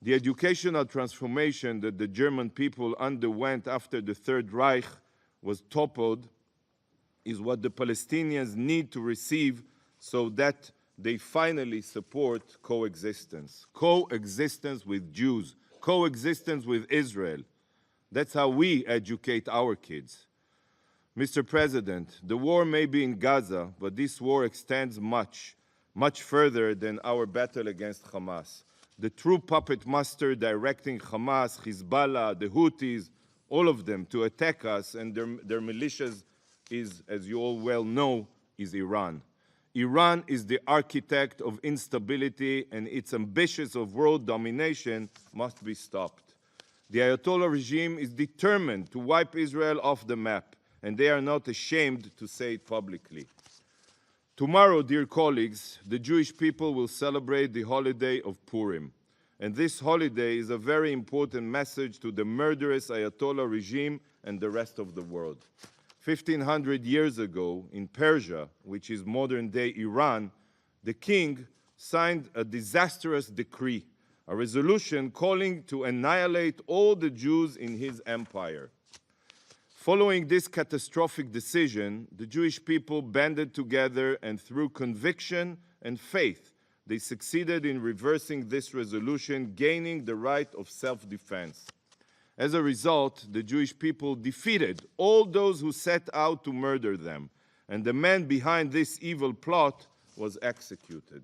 The educational transformation that the German people underwent after the Third Reich was toppled is what the Palestinians need to receive so that they finally support coexistence. Coexistence with Jews. Coexistence with Israel. That's how we educate our kids. Mr. President, the war may be in Gaza, but this war extends much, much further than our battle against Hamas. The true puppet master directing Hamas, Hezbollah, the Houthis, all of them to attack us and their militias is, as you all well know, is Iran. Iran is the architect of instability, and its ambitions of world domination must be stopped. The Ayatollah regime is determined to wipe Israel off the map, and they are not ashamed to say it publicly. Tomorrow, dear colleagues, the Jewish people will celebrate the holiday of Purim. And this holiday is a very important message to the murderous Ayatollah regime and the rest of the world. 1,500 years ago, in Persia, which is modern-day Iran, the king signed a disastrous decree, a resolution calling to annihilate all the Jews in his empire. Following this catastrophic decision, the Jewish people banded together, and through conviction and faith, they succeeded in reversing this resolution, gaining the right of self-defense. As a result, the Jewish people defeated all those who set out to murder them, and the man behind this evil plot was executed.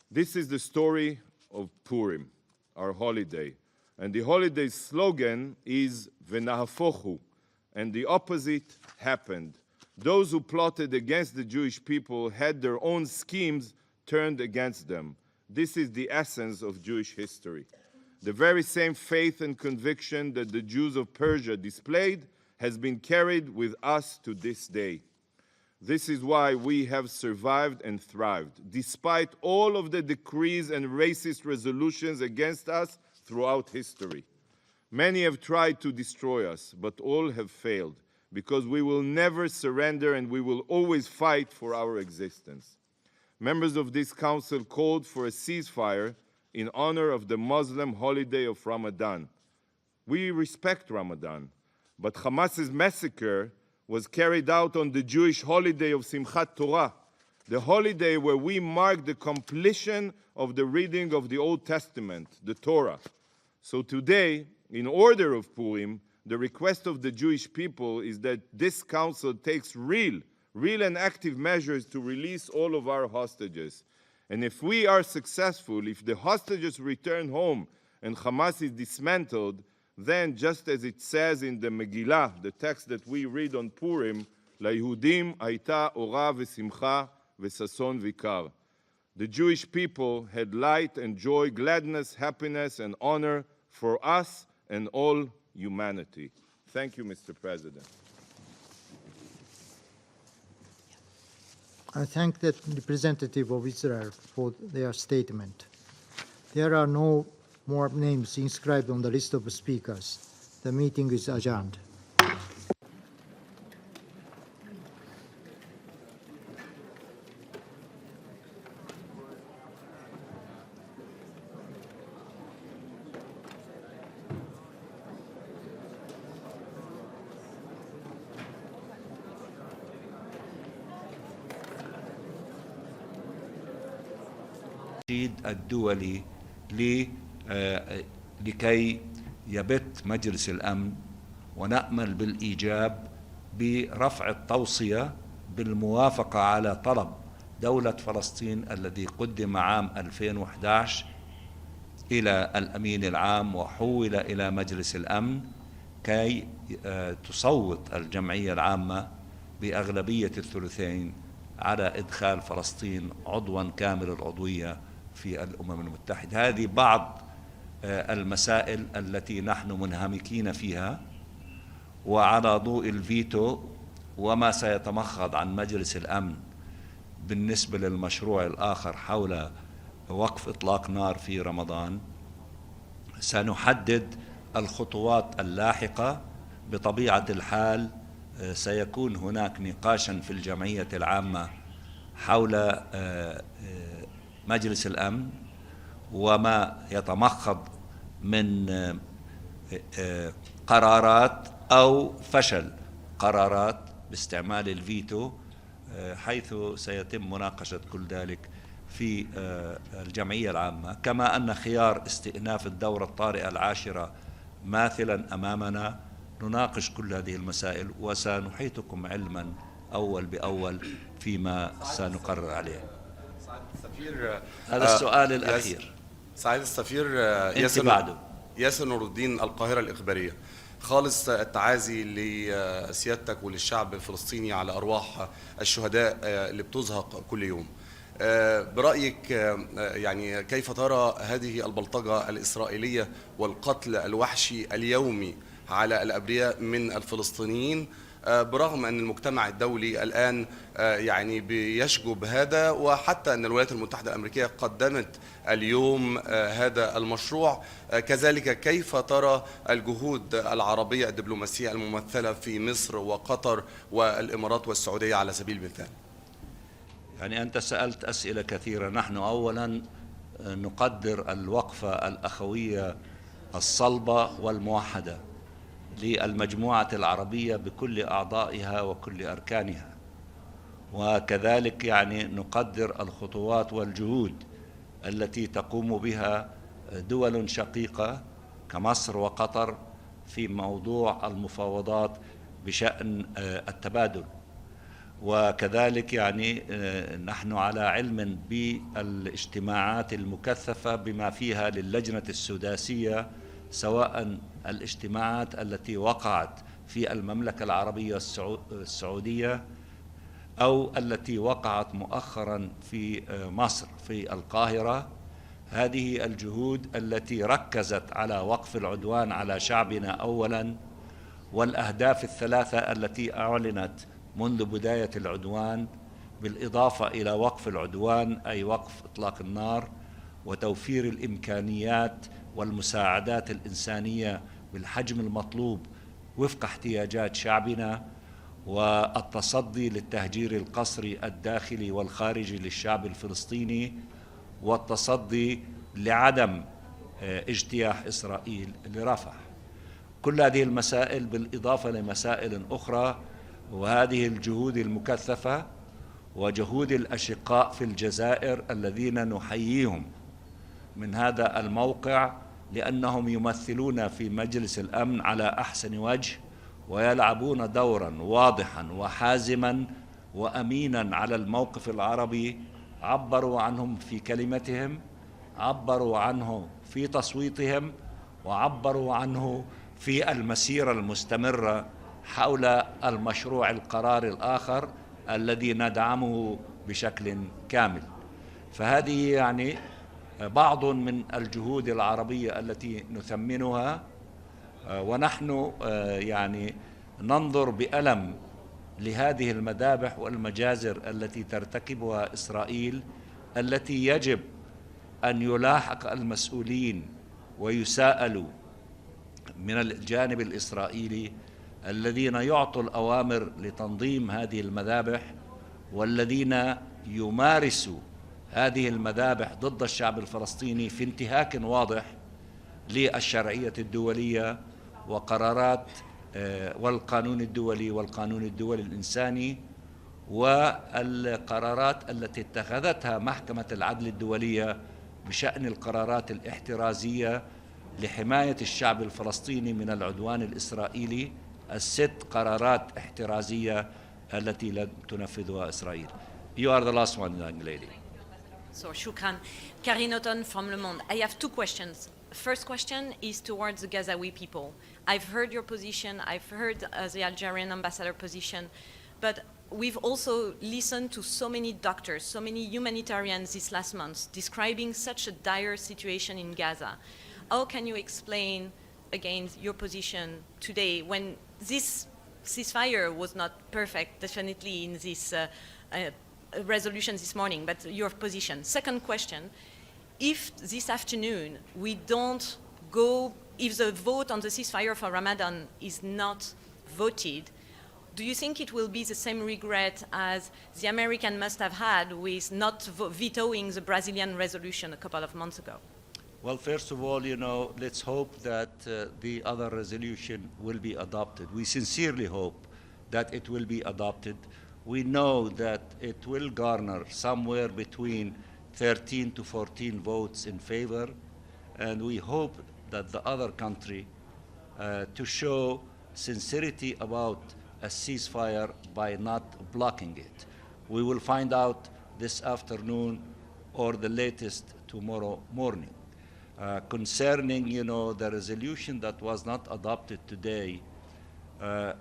This is the story of Purim, our holiday, and the holiday's slogan is V'nahafochu, and the opposite happened. Those who plotted against the Jewish people had their own schemes turned against them. This is the essence of Jewish history. The very same faith and conviction that the Jews of Persia displayed has been carried with us to this day. This is why we have survived and thrived, despite all of the decrees and racist resolutions against us throughout history. Many have tried to destroy us, but all have failed, because we will never surrender and we will always fight for our existence. Members of this council called for a ceasefire in honor of the Muslim holiday of Ramadan. We respect Ramadan, but Hamas's massacre was carried out on the Jewish holiday of Simchat Torah, the holiday where we mark the completion of the reading of the Old Testament, the Torah. So today, in order of Purim, the request of the Jewish people is that this council takes real and active measures to release all of our hostages. And if we are successful, if the hostages return home and Hamas is dismantled, then just as it says in the Megillah, the text that we read on Purim, ליהודים הייתה אורה ושמחה וששון ויקר. The Jewish people had light and joy, gladness, happiness, and honor for us and all humanity. Thank you, Mr. President. I thank the representative of Israel for their statement. There are no more names inscribed on the list of speakers. The meeting is adjourned. الدولي لكي يبت مجلس الأمن، ونأمل بالإيجاب برفع التوصية بالموافقة على طلب دولة فلسطين الذي قدم عام 2011 إلى الأمين العام وحول إلى مجلس الأمن كي تصوت الجمعية العامة بأغلبية الثلثين على إدخال فلسطين عضواً كامل العضوية في الأمم المتحدة. هذه بعض المسائل التي نحن منهمكين فيها، وعلى ضوء الفيتو وما سيتمخض عن مجلس الأمن بالنسبة للمشروع الآخر حول وقف إطلاق نار في رمضان، سنحدد الخطوات اللاحقة. بطبيعة الحال سيكون هناك نقاشا في الجمعية العامة حول مجلس الأمن وما يتمخض من قرارات أو فشل قرارات باستعمال الفيتو، حيث سيتم مناقشة كل ذلك في الجمعية العامة. كما أن خيار استئناف الدورة الطارئة العاشرة ماثلا أمامنا. نناقش كل هذه المسائل وسنحيطكم علما أول بأول فيما سنقرر عليه. هذا السؤال الأخير. سعادة السفير ياسر نور الدين، القاهرة الإخبارية. خالص التعازي لسيادتك وللشعب الفلسطيني على أرواح الشهداء اللي بتزهق كل يوم. برأيك يعني كيف ترى هذه البلطجة الإسرائيلية والقتل الوحشي اليومي على الأبرياء من الفلسطينيين، برغم أن المجتمع الدولي الآن يعني بيشجب هذا، وحتى أن الولايات المتحدة الأمريكية قدمت اليوم هذا المشروع؟ كذلك كيف ترى الجهود العربية الدبلوماسية الممثلة في مصر وقطر والإمارات والسعودية على سبيل المثال؟ يعني أنت سألت أسئلة كثيرة. نحن أولا نقدر الوقفة الأخوية الصلبة والموحدة للمجموعة العربية بكل أعضائها وكل أركانها، وكذلك يعني نقدر الخطوات والجهود التي تقوم بها دول شقيقة كمصر وقطر في موضوع المفاوضات بشأن التبادل. وكذلك يعني نحن على علم بالاجتماعات المكثفة بما فيها للجنة السداسية، سواء الاجتماعات التي وقعت في المملكة العربية السعودية أو التي وقعت مؤخرا في مصر في القاهرة. هذه الجهود التي ركزت على وقف العدوان على شعبنا أولا، والأهداف الثلاثة التي أعلنت منذ بداية العدوان، بالإضافة إلى وقف العدوان أي وقف إطلاق النار وتوفير الإمكانيات والمساعدات الإنسانية بالحجم المطلوب وفق احتياجات شعبنا، والتصدي للتهجير القسري الداخلي والخارجي للشعب الفلسطيني، والتصدي لعدم اجتياح إسرائيل لرفح. كل هذه المسائل بالإضافة لمسائل أخرى، وهذه الجهود المكثفة وجهود الأشقاء في الجزائر الذين نحييهم من هذا الموقع، لأنهم يمثلون في مجلس الأمن على أحسن وجه ويلعبون دورا واضحا وحازما وأمينا على الموقف العربي عبروا عنهم في كلمتهم، عبروا عنه في تصويتهم، وعبروا عنه في المسيرة المستمرة حول المشروع القرار الآخر الذي ندعمه بشكل كامل. فهذه يعني بعض من الجهود العربية التي نثمنها، ونحن يعني ننظر بألم لهذه المذابح والمجازر التي ترتكبها إسرائيل، التي يجب أن يلاحق المسؤولين ويساءلوا من الجانب الإسرائيلي الذين يعطوا الأوامر لتنظيم هذه المذابح، والذين يمارسوا هذه المذابح ضد الشعب الفلسطيني في انتهاك واضح للشرعية الدولية وقرارات والقانون الدولي والقانون الدولي الإنساني والقرارات التي اتخذتها محكمة العدل الدولية بشأن القرارات الاحترازية لحماية الشعب الفلسطيني من العدوان الإسرائيلي، ال6 قرارات احترازية التي لم تنفذها إسرائيل. You are the last one, young lady. So, Shukran. Karine Otten from Le Monde. I have 2 questions. First question is towards the Gazawi people. I've heard your position, I've heard the Algerian ambassador position, but we've also listened to so many doctors, so many humanitarians this last month describing such a dire situation in Gaza. How can you explain again your position today when this ceasefire was not perfect, definitely in this resolution this morning, but your position? Second question, if this afternoon we don't go, if the vote on the ceasefire for Ramadan is not voted, do you think it will be the same regret as the American must have had with not vetoing the Brazilian resolution a couple of months ago? Well, first of all, let's hope that the other resolution will be adopted. We sincerely hope that it will be adopted. We know that it will garner somewhere between 13 to 14 votes in favor, and we hope that the other country to show sincerity about a ceasefire by not blocking it. We will find out this afternoon or the latest tomorrow morning. Concerning, the resolution that was not adopted today,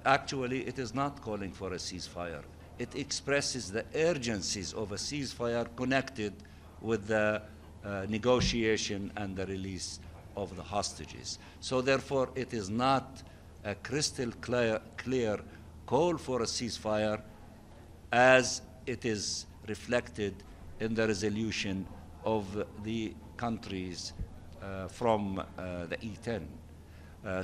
actually it is not calling for a ceasefire. It expresses the urgencies of a ceasefire connected with the negotiation and the release of the hostages. So therefore, it is not a crystal clear call for a ceasefire as it is reflected in the resolution of the countries from the E10.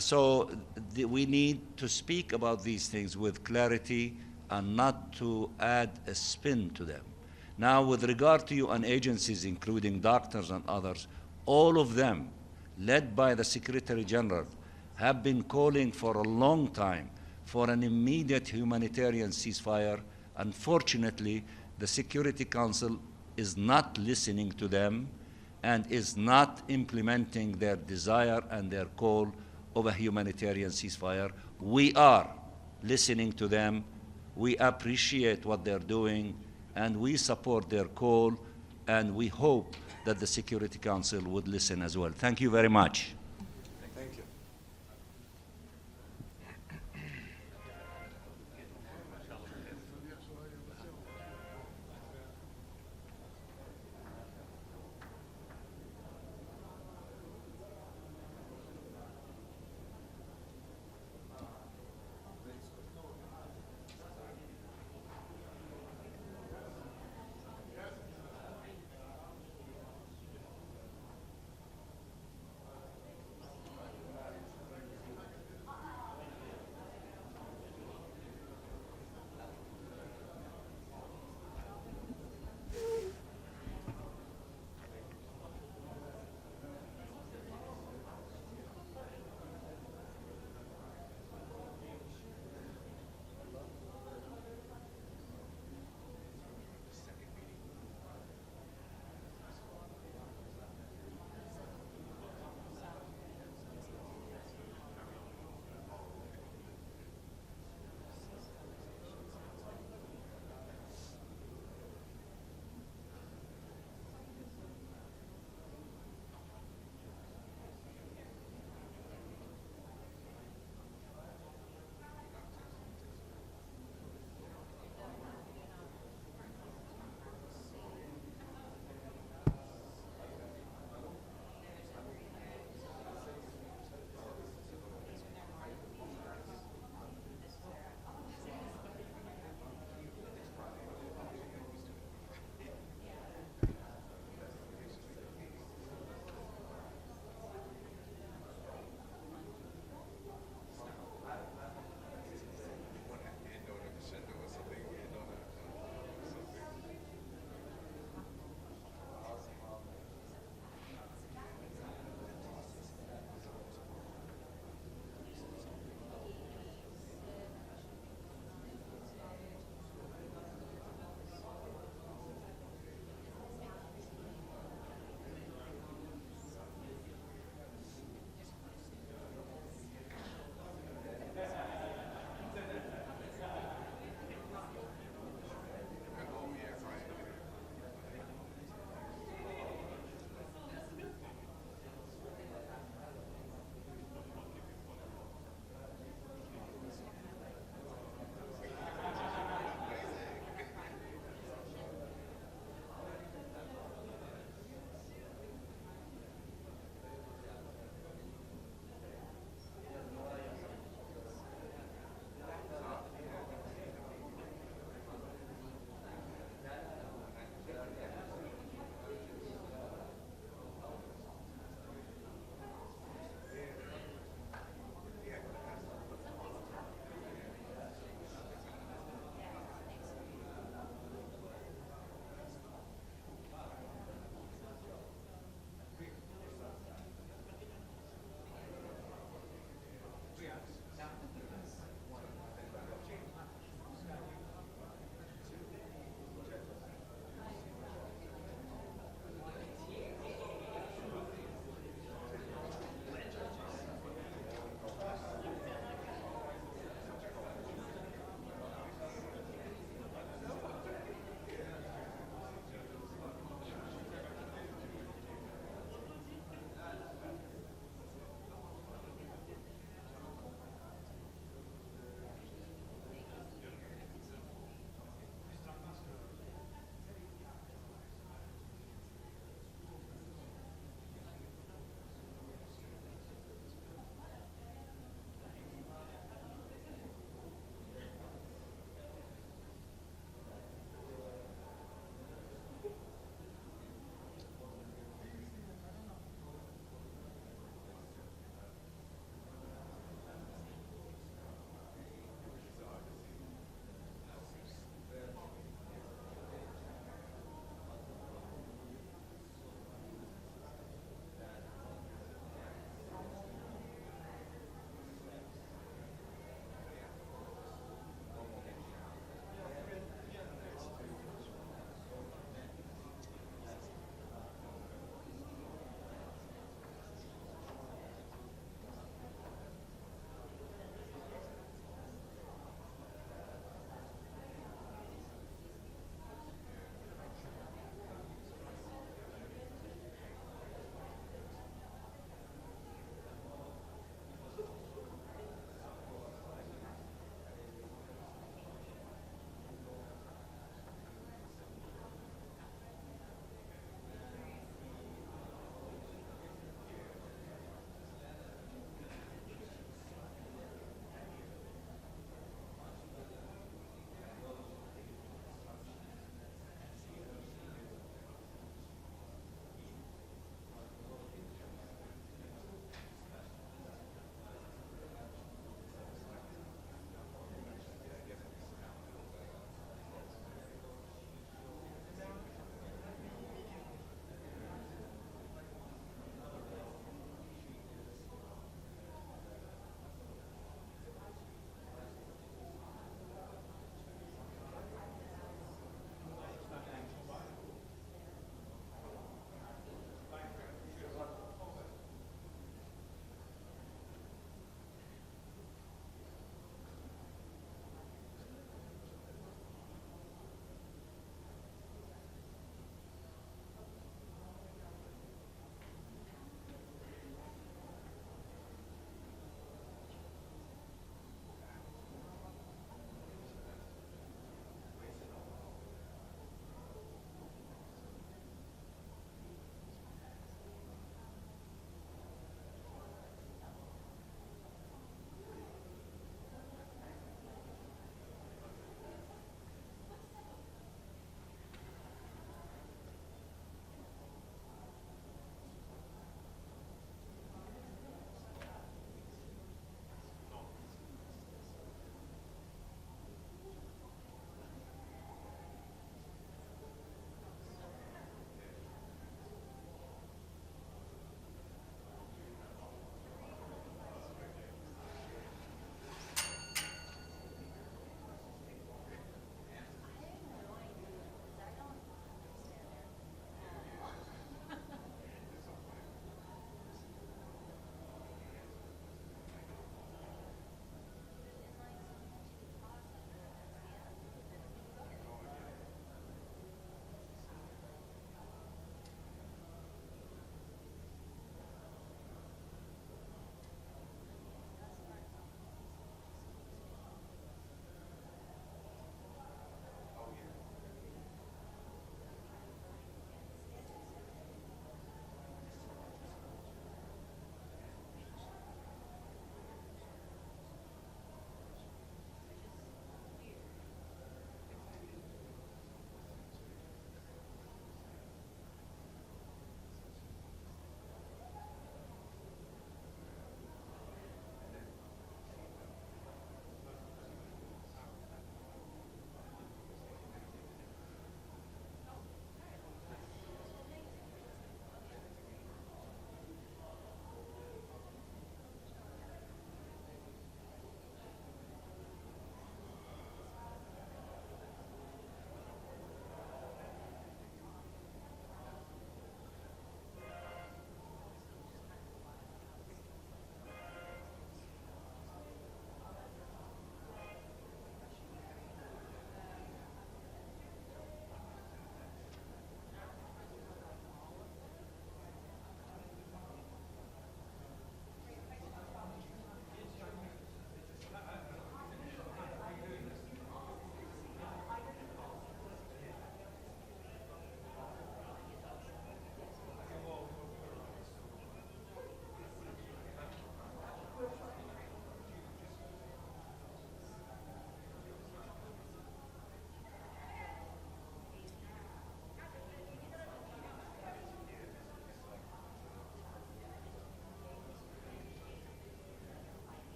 So we need to speak about these things with clarity and not to add a spin to them. Now, with regard to UN agencies, including doctors and others, all of them, led by the Secretary General, have been calling for a long time for an immediate humanitarian ceasefire. Unfortunately, the Security Council is not listening to them and is not implementing their desire and their call of a humanitarian ceasefire. We are listening to them. We appreciate what they're doing, and we support their call, and we hope that the Security Council would listen as well. Thank you very much.